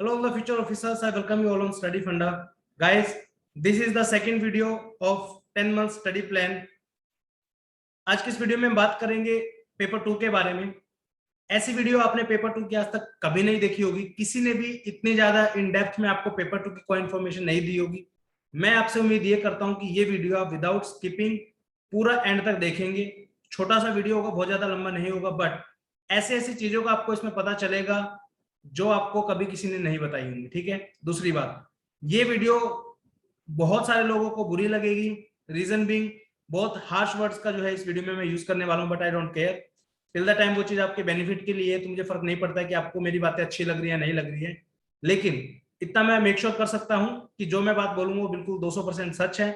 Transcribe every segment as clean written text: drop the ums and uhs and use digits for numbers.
Hello, all the future officers. I welcome you all on Study Funda. Guys, this is the second video of 10 month study plan. आज की इस video में हम बात करेंगे paper 2 के बारे में। ऐसी वीडियो आपने पेपर 2 की आज तक कभी नहीं देखी होगी, किसी ने भी इतनी ज्यादा इन डेप्थ में आपको पेपर 2 की कोई इन्फॉर्मेशन नहीं दी होगी। मैं आपसे उम्मीद ये करता हूं कि ये वीडियो आप विदाउट स्किपिंग पूरा एंड तक देखेंगे। छोटा सा वीडियो होगा, बहुत ज्यादा लंबा नहीं होगा, बट ऐसे ऐसी चीजों का आपको इसमें पता चलेगा जो आपको कभी किसी ने नहीं बताई होंगी। ठीक है। दूसरी बात, ये वीडियो बहुत सारे लोगों को बुरी लगेगी। रीजन बीइंग, बहुत हार्श वर्ड्स का जो है इस वीडियो में मैं यूज करने वाला हूं, but I don't care. Till the time वो चीज आपके बेनिफिट के लिए है तो मुझे फर्क नहीं पड़ता है कि आपको मेरी बातें अच्छी लग रही है नहीं लग रही है। लेकिन इतना मैं मेक श्योर कर सकता हूं कि जो मैं बात बोलूंगा वो बिल्कुल 200% सच है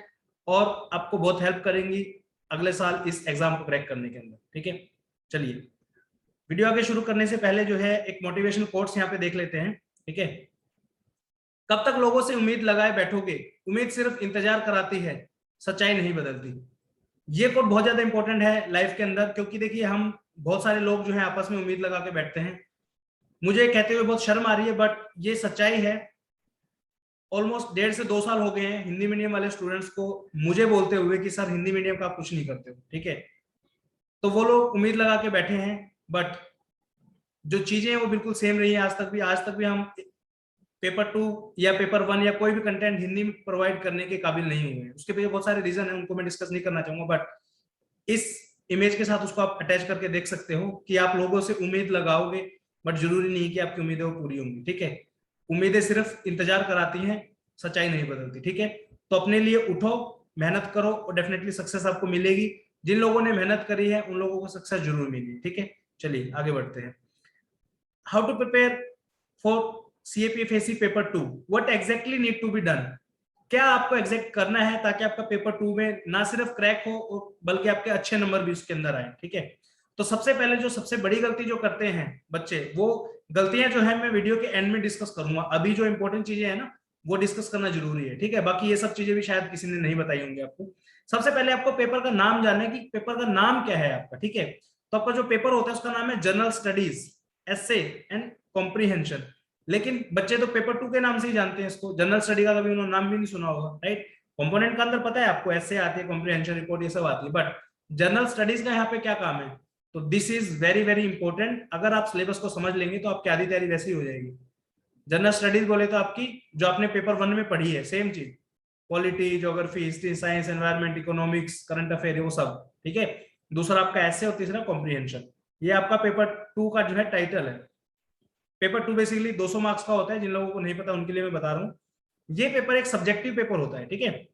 और आपको बहुत हेल्प करेंगी अगले साल इस एग्जाम को क्रैक करने के अंदर। ठीक है, चलिए वीडियो आगे शुरू करने से पहले जो है एक मोटिवेशनल कोट्स यहाँ पे देख लेते हैं। ठीक है। कब तक लोगों से उम्मीद लगाए बैठोगे, उम्मीद सिर्फ इंतजार कराती है, सच्चाई नहीं बदलती। ये कोट बहुत ज्यादा इंपॉर्टेंट है लाइफ के अंदर, क्योंकि देखिए हम बहुत सारे लोग जो है आपस में उम्मीद लगा के बैठते हैं। मुझे कहते हुए बहुत शर्म आ रही है, बट ये सच्चाई है। ऑलमोस्ट 1.5 से 2 साल हो गए हैं हिंदी मीडियम वाले स्टूडेंट्स को मुझे बोलते हुए कि सर हिंदी मीडियम का आप कुछ नहीं करते हो। ठीक है, तो वो लोग उम्मीद लगा के बैठे हैं, बट जो चीजें हैं वो बिल्कुल सेम रही है आज तक भी हम पेपर 2 या पेपर 1 या कोई भी कंटेंट हिंदी में प्रोवाइड करने के काबिल नहीं हुए हैं। उसके पीछे बहुत सारे रीजन है, उनको मैं डिस्कस नहीं करना चाहूंगा, बट इस इमेज के साथ उसको आप अटैच करके देख सकते हो कि आप लोगों से उम्मीद लगाओगे, बट जरूरी नहीं कि आपकी उम्मीदें वो पूरी होंगी। ठीक है, उम्मीदें सिर्फ इंतजार कराती हैं, सच्चाई नहीं बदलती। ठीक है, तो अपने लिए उठो, मेहनत करो और डेफिनेटली सक्सेस आपको मिलेगी। जिन लोगों ने मेहनत करी है उन लोगों को सक्सेस जरूर मिलेगी। ठीक है, चलिए आगे बढ़ते हैं। How to prepare for CAPFAC paper 2, what exactly need to be done. क्या आपको एग्जैक्ट करना है ताकि आपका पेपर 2 में ना सिर्फ क्रैक हो बल्कि आपके अच्छे नंबर भी उसके अंदर आए। ठीक है, तो सबसे पहले जो सबसे बड़ी गलती जो करते हैं बच्चे, वो गलतियां जो है मैं वीडियो के एंड में डिस्कस करूंगा। अभी जो इंपॉर्टेंट चीजें है ना वो डिस्कस करना जरूरी है। ठीक है, बाकी ये सब चीजें भी शायद किसी ने नहीं बताई होंगी आपको। सबसे पहले आपको पेपर का नाम जानना है कि पेपर का नाम क्या है आपका। ठीक है, तो आपका जो पेपर होता है उसका नाम है general studies, essay and comprehension. लेकिन बच्चे तो पेपर 2 के नाम से ही जानते हैं इसको, जनरल स्टडी का कभी उन्होंने नाम भी नहीं सुना होगा। राइट, कंपोनेंट का अंदर पता है आपको, ऐसे आती है, कॉम्प्रीहेंशन, रिपोर्ट, ये सब आती है, बट जनरल स्टडीज का यहाँ पे क्या काम है। तो this is very very important. अगर आप सिलेबस को समझ लेंगे तो आपकी आधी तैयारी वैसी हो जाएगी। जनरल स्टडीज बोले तो आपकी जो आपने पेपर 1 में पढ़ी है सेम चीज, polity, geography, history, science, environment, economics, current affair, वो सब। ठीक है, दूसरा आपका ऐसे और तीसरा कॉम्प्रीहेंशन। ये आपका पेपर 2 का जो है टाइटल है। पेपर 2 बेसिकली 200 मार्क्स का होता है, जिन लोगों को नहीं पता उनके लिए मैं बता रहा हूँ। ये पेपर एक सब्जेक्टिव पेपर होता है। ठीक है,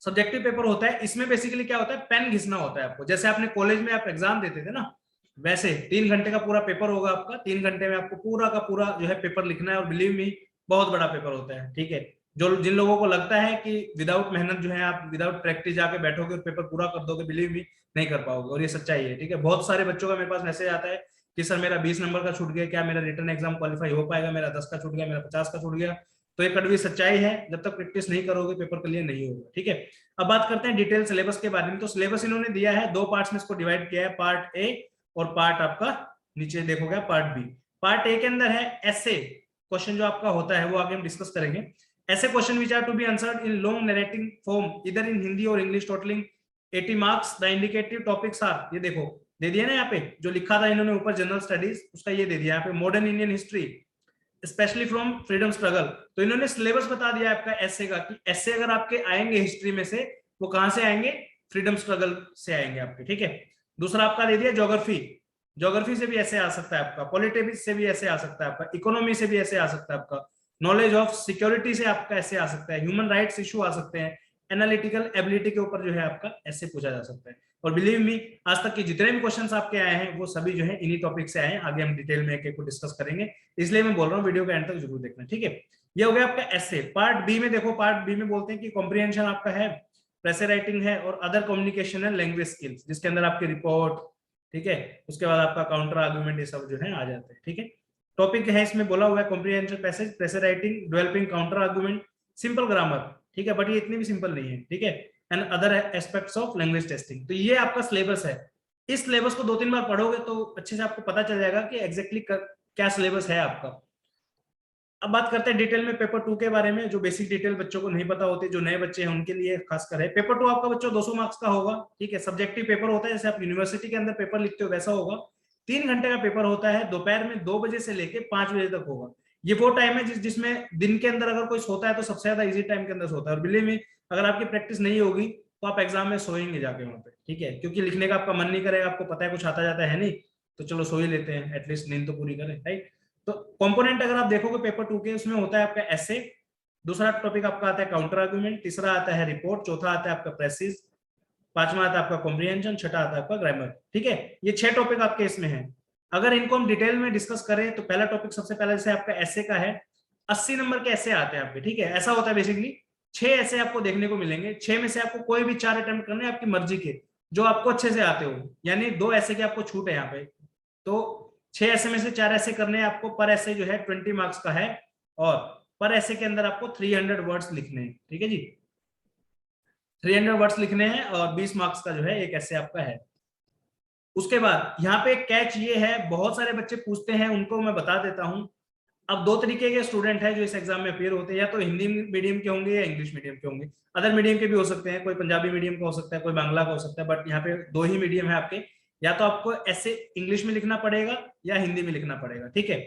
सब्जेक्टिव पेपर होता है। इसमें बेसिकली क्या होता है, पेन घिसना होता है आपको। जैसे आपने कॉलेज में आप एग्जाम देते थे ना, वैसे 3 घंटे का पूरा पेपर होगा आपका। 3 घंटे में आपको पूरा का पूरा जो है पेपर लिखना है, और बिलीव मी बहुत बड़ा पेपर होता है। ठीक है, जो जिन लोगों को लगता है कि विदाउट मेहनत जो है आप विदाउट प्रैक्टिस जाके बैठोगे और पेपर पूरा कर दोगे, बिलीव मी नहीं कर पाओगे, और ये सच्चाई है। ठीक है, बहुत सारे बच्चों का मेरे पास मैसेज आता है कि सर मेरा 20 नंबर का छूट गया, क्या मेरा रिटर्न एग्जाम क्वालिफाई हो पाएगा, मेरा 10 का छूट गया, मेरा 50 का छूट गया। तो ये कड़वी सच्चाई है, जब तक प्रैक्टिस नहीं करोगे पेपर क्लियर नहीं होगा। ठीक है, अब बात करते हैं डिटेल सिलेबस के बारे में। तो सिलेबस इन्होंने दिया है, 2 पार्ट्स में इसको डिवाइड किया है, पार्ट ए और पार्ट आपका नीचे देखोगे पार्ट बी। पार्ट ए के अंदर है ऐसे क्वेश्चन जो आपका होता है, वो आगे हम डिस्कस करेंगे। ऐसे question which are to be answered in long narrating form इधर इन हिंदी और English, totalling 80 marks. The indicative topics are, ये देखो दे दिया ना यहाँ पे, जो लिखा था इन्होंने ऊपर जनरल स्टडीज, उसका ये दे दिया यहाँ पे modern Indian history specially from freedom struggle. तो इन्होंने सिलेबस बता दिया आपका ऐसे का, कि ऐसे अगर आपके आएंगे हिस्ट्री में से, वो कहां से आएंगे, फ्रीडम स्ट्रगल से आएंगे आपके। ठीक है, दूसरा आपका दे दिया ज्योग्राफी, ज्योग्राफी से भी ऐसे आ सकता है आपका, पॉलिटिक्स से भी ऐसे आ सकता है आपका, इकोनॉमी से भी ऐसे आ सकता है आपका, नॉलेज ऑफ सिक्योरिटी से आपका ऐसे आ सकता है, ह्यूमन राइट्स इशू आ सकते हैं, एनालिटिकल एबिलिटी के ऊपर जो है आपका ऐसे पूछा जा सकता है। और बिलीव मी आज तक के जितने भी क्वेश्चंस आपके आए हैं वो सभी जो है इन्हीं टॉपिक से आए हैं। आगे हम डिटेल में एक एक को डिस्कस करेंगे, इसलिए मैं बोल रहा हूँ वीडियो के एंड तक जरूर देखना। ठीक है, ये हो गया आपका ऐसे। पार्ट बी में देखो, पार्ट बी में बोलते हैं कि कॉम्प्रिहेंशन आपका है, प्रेशर राइटिंग है, और अदर कम्युनिकेशन है, लैंग्वेज स्किल्स, जिसके अंदर आपकी रिपोर्ट, ठीक है, उसके बाद आपका काउंटर आर्गुमेंट, ये सब जो है आ जाते हैं। ठीक है, टॉपिक है इसमें बोला हुआ है comprehension, passage, pressure writing, developing counter argument, simple grammar. ठीक है, बट ये इतनी भी सिंपल नहीं है। ठीक है, and other aspects of language testing. तो ये आपका सिलेबस है। इस सिलेबस को 2-3 बार पढ़ोगे तो अच्छे से आपको पता चल जाएगा कि एग्जैक्टली क्या सिलेबस है आपका। अब बात करते हैं डिटेल में पेपर 2 के बारे में, जो बेसिक डिटेल बच्चों को नहीं पता होती, जो नए बच्चे हैं उनके लिए खासकर है। पेपर 2 आपका बच्चों 200 मार्क्स का होगा, ठीक है। सब्जेक्टिव पेपर होता है, जैसे आप यूनिवर्सिटी के अंदर पेपर लिखते हो वैसा होगा। 3 घंटे का पेपर होता है, दोपहर में 2 बजे से लेके 5 बजे तक होगा। ये वो टाइम है जिसमें दिन के अंदर अगर कोई सोता है तो सबसे ज्यादा इजी टाइम के अंदर सोता है। और बिलीव में अगर आपकी प्रैक्टिस नहीं होगी तो आप एग्जाम में सोएंगे जाके वहां पे, ठीक है, क्योंकि लिखने का आपका मन नहीं करेगा, आपको पता है कुछ आता जाता है नहीं, तो चलो सो ही लेते हैं, एटलीस्ट नींद तो पूरी करें, राइट। तो कंपोनेंट अगर आप देखोगे पेपर 2 के, उसमें होता है आपका एसे, दूसरा टॉपिक आपका आता है काउंटर आर्गुमेंट, तीसरा आता है रिपोर्ट, चौथा आता है आपका प्रेसिज, पांचवा आता है आपका कॉम्प्रिहेंशन, छठा आता है आपका ग्रामर, ठीक है। ये 6 टॉपिक आपके इसमें हैं। अगर इनको हम डिटेल में डिस्कस करें तो पहला टॉपिक सबसे पहले जैसे आपका एसे का है, 80 नंबर के ऐसे आते हैं आपके, ठीक है। ऐसा होता है बेसिकली 6 ऐसे आपको देखने को मिलेंगे, 6 में से आपको कोई भी 4 अटेम्प्ट करने आपकी मर्जी के, जो आपको अच्छे से आते हो, यानी 2 ऐसे के आपको छूट है यहाँ पे। तो 6 ऐसे में से 4 ऐसे करने हैं आपको, पर ऐसे जो है 20 मार्क्स का है, और पर ऐसे के अंदर आपको 300 वर्ड्स लिखने हैं, ठीक है जी। 300 वर्ड्स लिखने हैं और 20 मार्क्स का जो है एक ऐसे आपका है। उसके बाद यहाँ पे कैच ये है, बहुत सारे बच्चे पूछते हैं, उनको मैं बता देता हूं। अब 2 तरीके के स्टूडेंट हैं जो इस एग्जाम में अपेयर होते हैं, या तो हिंदी मीडियम के होंगे या इंग्लिश मीडियम के होंगे। अदर मीडियम के भी हो सकते हैं, कोई पंजाबी मीडियम का हो सकता है, कोई बांग्ला का हो सकता है, बट यहाँ पे 2 ही मीडियम है आपके। या तो आपको ऐसे इंग्लिश में लिखना पड़ेगा या हिंदी में लिखना पड़ेगा, ठीक है।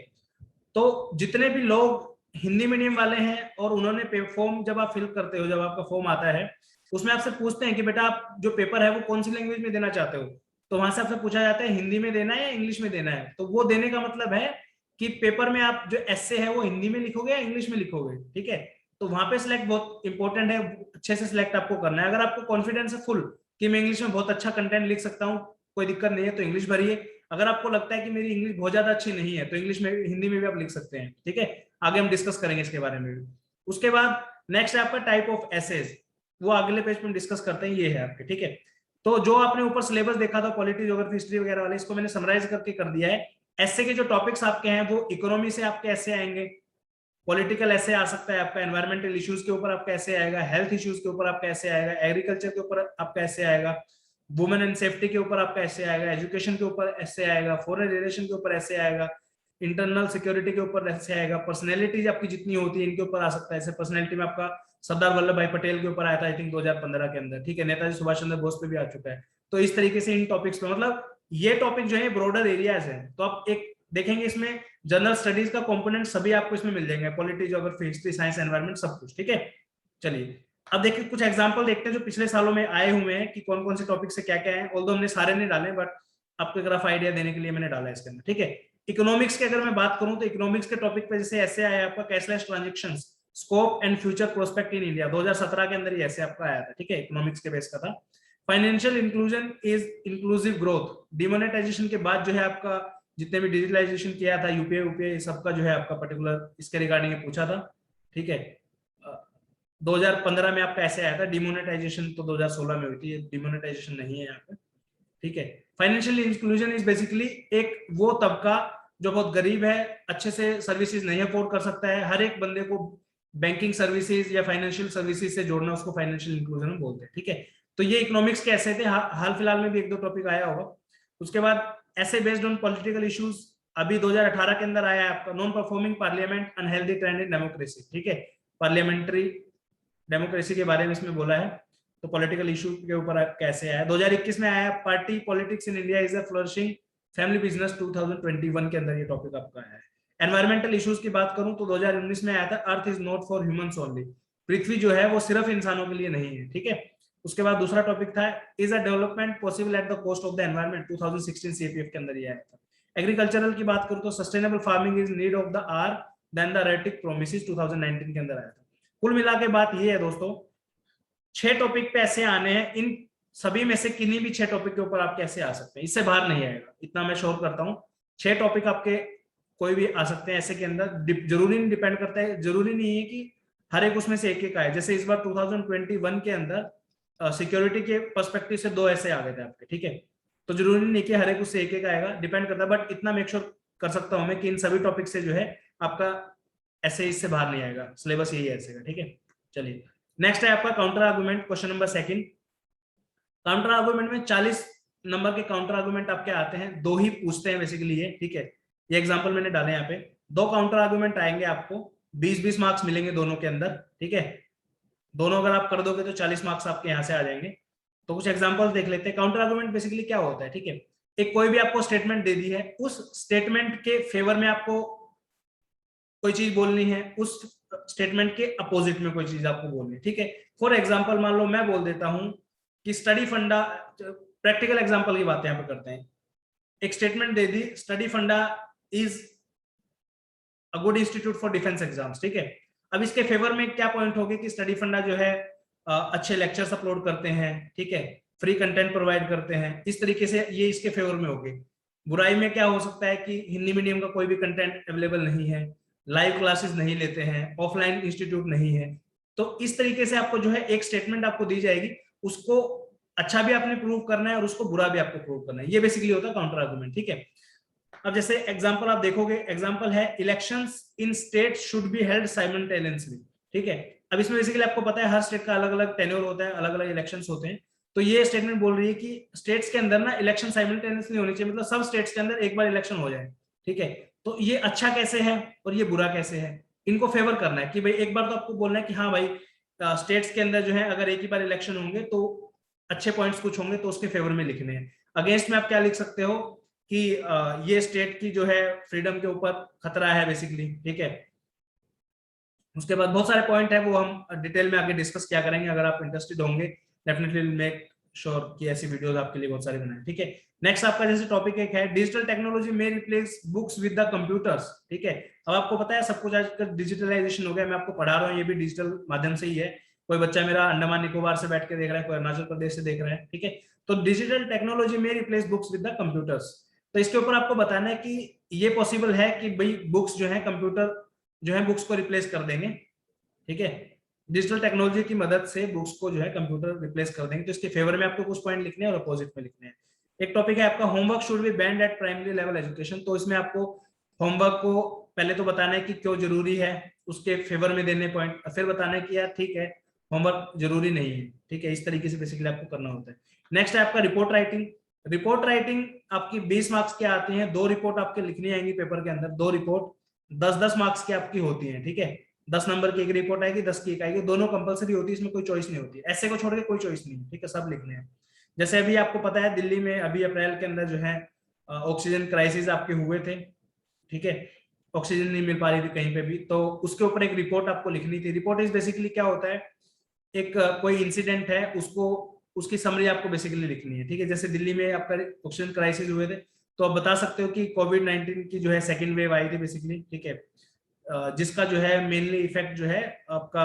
तो जितने भी लोग हिंदी मीडियम वाले हैं और उन्होंने फॉर्म जब आप फिल करते हो, जब आपका फॉर्म आता है, उसमें आपसे पूछते हैं कि बेटा आप जो पेपर है वो कौन सी लैंग्वेज में देना चाहते हो। तो वहां से आपसे पूछा जाता है हिंदी में देना है या इंग्लिश में देना है। तो वो देने का मतलब है कि पेपर में आप जो एस्से है वो हिंदी में लिखोगे या इंग्लिश में लिखोगे, ठीक है। तो वहां पे सिलेक्ट बहुत इंपॉर्टेंट है, अच्छे से सिलेक्ट आपको करना है। अगर आपको कॉन्फिडेंस है फुल कि मैं इंग्लिश में बहुत अच्छा कंटेंट लिख सकता हूँ, कोई दिक्कत नहीं है, तो इंग्लिश भरिए। अगर आपको लगता है कि मेरी इंग्लिश बहुत ज्यादा अच्छी नहीं है तो इंग्लिश में हिंदी में भी आप लिख सकते हैं, ठीक है। आगे हम डिस्कस करेंगे इसके बारे में भी। उसके बाद नेक्स्ट है आपका टाइप ऑफ एसेज, वो अगले पेज पे हम डिस्कस करते हैं, ये है आपके, ठीक है। तो जो आपने ऊपर सिलेबस देखा था पॉलिटी ज्योग्राफी हिस्ट्री वगैरह वाले, इसको मैंने समराइज करके कर दिया है। ऐसे के जो टॉपिक्स आपके हैं वो इकोनॉमी से आपके ऐसे आएंगे, पॉलिटिकल ऐसे आ सकता है आपका, एनवायरमेंटल इश्यूज के ऊपर आपका ऐसे आएगा, हेल्थ इश्यूज के ऊपर आपका ऐसे आएगा, एग्रीकल्चर के ऊपर आपका ऐसे आएगा, वुमेन एंड सेफ्टी के ऊपर आपका ऐसे आएगा, एजुकेशन के ऊपर ऐसे आएगा, फॉरेन रिलेशन के ऊपर ऐसे आएगा, इंटरनल सिक्योरिटी के ऊपर ऐसे आएगा, पर्सनैलिटीज आपकी जितनी होती है इनके ऊपर आ सकता है। ऐसे पर्सनैलिटी में आपका सरदार वल्लभ भाई पटेल के ऊपर आया था आई थिंक 2015 के अंदर, ठीक है। नेताजी सुभाष चंद्र बोस पे भी आ चुका है। तो इस तरीके से इन टॉपिक्स पे, मतलब ये टॉपिक जो है ब्रॉडर एरियाज है। तो आप एक देखेंगे इसमें जनरल स्टडीज का कंपोनेंट सभी आपको इसमें मिल जाएंगे, polity geography history science environment सब कुछ, ठीक है। चलिए अब देखिए कुछ एग्जांपल देखते हैं जो पिछले सालों में आए हुए हैं कि कौन कौन से टॉपिक से क्या क्या है। ऑल्दो हमने सारे नहीं डाले बट आपको एक रफ आइडिया देने के लिए मैंने डाला है इसके अंदर, ठीक है। इकोनॉमिक्स की अगर मैं बात करूं तो इकोनॉमिक्स के टॉपिक पे जैसे ऐसे आया आपका cashless transactions, scope and future prospect in India, 2017 के अंदर ही ऐसे आपका आया था, ठीक है। इकोनॉमिक्स के बेस का था। Financial inclusion is inclusive growth, demonetisation के बाद जो है आपका जितने भी डिजिटलाइजेशन किया था यूपीआई यूपीआई सबका जो है आपका पर्टिकुलर इसके रिगार्डिंग पूछा था, ठीक है। 2015 में आपका ऐसे आया था। डिमोनेटाइजेशन तो 2016 में हुई थी, डिमोनेटाइजेशन नहीं है यहाँ पे, ठीक है। फाइनेंशियल इंक्लूजन इज बेसिकली एक वो तबका जो बहुत गरीब है, अच्छे से सर्विसेज नहीं अफोर्ड कर सकता है, हर एक बंदे को बैंकिंग सर्विसेज या फाइनेंशियल सर्विसेज से जोड़ना, उसको फाइनेंशियल इंक्लूजन बोलते हैं, ठीक है। तो ये इकोनॉमिक्स के ऐसे थे, हाल फिलहाल में भी 1-2 टॉपिक आया होगा। उसके बाद ऐसे बेस्ड ऑन पॉलिटिकल इश्यूज अभी 2018 के अंदर आया है आपका non performing parliament unhealthy trend in democracy, ठीक है। पार्लियामेंट्री डेमोक्रेसी के बारे में इसमें बोला है। तो पॉलिटिकल इशू के ऊपर कैसे आया, 2021 में आया party politics in India is a flourishing family business 2021 के अंदर ये टॉपिक आपका आया है। एनवायरमेंटल इश्यूज की बात करूं तो 2019 में आया था earth is not for humans only, पृथ्वी जो है वो सिर्फ इंसानों के लिए नहीं है, ठीक है। उसके बाद दूसरा टॉपिक था is a development possible at the cost of the environment, 2016 CPF के अंदर ये आया था। एग्रीकल्चरल की बात करूं तो sustainable farming is need of the hour than the rhetoric promises 2019 के अंदर आया था। कुल मिला के बात ये है दोस्तों, 6 टॉपिक पे ऐसे आने हैं, इन सभी में से किन्हीं भी 6 टॉपिक के ऊपर आप कैसे आ सकते हैं, इससे बाहर नहीं आएगा, इतना मैं श्योर करता हूं। 6 टॉपिक आपके कोई भी आ सकते हैं ऐसे के अंदर, जरूरी नहीं, डिपेंड करता है, जरूरी नहीं है कि हर एक उसमें से एक एक आए। जैसे इस बार 2021 के अंदर सिक्योरिटी के पर्सपेक्टिव से 2 ऐसे आ गए थे आपके, ठीक है। तो जरूरी नहीं कि हर एक उससे एक एक आएगा, डिपेंड करता है, बट इतना मेक श्योर कर सकता हूं मैं कि इन सभी टॉपिक से जो है आपका ऐसे इससे बाहर नहीं आएगा, सिलेबस यही है ऐसे का, ठीक है। चलिए नेक्स्ट है आपका counter argument, question number 2। Counter argument में 40 नंबर के काउंटर आर्गुमेंट आपके आते हैं, 2 ही पूछते हैं बेसिकली ये, ठीक है। ये एग्जांपल मैंने डाले यहाँ पे, 2 काउंटर आर्गुमेंट आएंगे आपको, 20-20 मार्क्स मिलेंगे दोनों के अंदर, ठीक है। दोनों अगर आप कर दोगे तो 40 मार्क्स आपके यहाँ से आ जाएंगे। तो कुछ एग्जांपल्स देख लेते हैं। काउंटर आर्गुमेंट बेसिकली क्या होता है, ठीक है। एक कोई भी आपको स्टेटमेंट दे दी है, उस स्टेटमेंट के फेवर में आपको कोई चीज बोलनी है, उस स्टेटमेंट के अपोजिट में कोई चीज आपको बोलनी है, ठीक है। फॉर एग्जाम्पल मान लो मैं बोल देता हूं कि स्टडी फंडा, प्रैक्टिकल एग्जाम्पल की बात यहाँ पे करते हैं। एक स्टेटमेंट दे दी, स्टडी फंडा is a good institute for defence exams, ठीक है। अब इसके फेवर में क्या पॉइंट होगी कि स्टडी फंडा जो है अच्छे लेक्चर्स अपलोड करते हैं, ठीक है, फ्री कंटेंट प्रोवाइड करते हैं, इस तरीके से ये इसके फेवर में होगी। बुराई में क्या हो सकता है कि हिंदी मीडियम का कोई भी कंटेंट अवेलेबल नहीं है, लाइव क्लासेस नहीं लेते हैं, ऑफलाइन इंस्टीट्यूट नहीं है। तो इस तरीके से आपको जो है एक स्टेटमेंट आपको दी जाएगी, उसको अच्छा भी आपने प्रूव करना है और उसको बुरा भी आपको प्रूव करना है। ये बेसिकली होता है काउंटर आर्गुमेंट, ठीक है। अब जैसे एग्जांपल आप देखोगे, एग्जांपल है elections in state should be held simultaneously, ठीक है। अब इसमें बेसिकली आपको पता है हर स्टेट का अलग अलग टेन्योर होता है, अलग अलग इलेक्शंस होते हैं। तो ये स्टेटमेंट बोल रही है कि स्टेट्स के अंदर ना इलेक्शन साइमल्टेनियसली होनी चाहिए, मतलब सब स्टेट्स के अंदर एक बार इलेक्शन हो जाए, ठीक है। तो ये अच्छा कैसे है और ये बुरा कैसे है, इनको फेवर करना है कि भाई एक बार तो आपको बोलना है कि हाँ भाई स्टेट्स के अंदर जो है अगर एक ही बार इलेक्शन होंगे तो अच्छे पॉइंट्स कुछ होंगे तो उसके फेवर में लिखने हैं। अगेंस्ट में आप क्या लिख सकते हो कि ये स्टेट की जो है फ्रीडम के ऊपर खतरा है बेसिकली, ठीक है। उसके बाद बहुत सारे पॉइंट है, वो हम डिटेल में आगे डिस्कस क्या करेंगे। अगर आप इंटरेस्टेड होंगे डेफिनेटली मेक श्योर कि ऐसी वीडियोस आपके लिए बहुत सारी बनाए, ठीक है। नेक्स्ट आपका जैसे टॉपिक एक है डिजिटल टेक्नोलॉजी में replace books with the computers, ठीक है। अब आपको पता है सब कुछ आजकल डिजिटलाइजेशन हो गया, मैं आपको पढ़ा रहा हूँ ये भी डिजिटल माध्यम से ही है। कोई बच्चा मेरा अंडमान निकोबार से बैठ के देख रहा है, कोई अरुणाचल प्रदेश से देख रहा है, ठीक है। तो डिजिटल टेक्नोलॉजी में replace books with the computers, तो इसके ऊपर आपको बताना है कि ये पॉसिबल है कि भाई बुक्स जो है कंप्यूटर जो है बुक्स को रिप्लेस कर देंगे, ठीक है। डिजिटल टेक्नोलॉजी की मदद से बुक्स को जो है कंप्यूटर रिप्लेस कर देंगे। तो इसके फेवर में आपको कुछ पॉइंट लिखने हैं और अपोजिट में लिखने हैं। एक टॉपिक है आपका homework should be band eight primary level education, तो इसमें आपको होमवर्क को पहले तो बताना है कि क्यों जरूरी है, उसके फेवर में देने पॉइंट, फिर बताना है कि यार ठीक है होमवर्क जरूरी नहीं है, ठीक है। इस तरीके से बेसिकली आपको करना होता है। नेक्स्ट है आपका रिपोर्ट राइटिंग। रिपोर्ट राइटिंग आपकी 20 मार्क्स की आती है, 2 रिपोर्ट आपके लिखनी आएंगी पेपर के अंदर, 2 रिपोर्ट 10-10 मार्क्स की आपकी होती है, ठीक है। 10 नंबर की एक रिपोर्ट आएगी, 10 की एक आएगी, दोनों कंपलसरी होती है, इसमें कोई चॉइस नहीं होती, ऐसे को छोड़ के कोई चॉइस नहीं, ठीक है, सब लिखने हैं। जैसे अभी आपको पता है दिल्ली में अभी अप्रैल के अंदर जो है ऑक्सीजन क्राइसिस आपके हुए थे, ठीक है। ऑक्सीजन नहीं मिल पा रही थी कहीं पे भी, तो उसके ऊपर एक रिपोर्ट आपको लिखनी थी। रिपोर्ट इज बेसिकली क्या होता है, एक कोई इंसिडेंट है उसको, उसकी समरी आपको बेसिकली लिखनी है, ठीक है। जैसे दिल्ली में आपका ऑक्सीजन क्राइसिस हुए थे, तो आप बता सकते हो कि कोविड-19 की जो है सेकेंड वेव आई थी बेसिकली, ठीक है, जिसका जो है मेनली इफेक्ट जो है आपका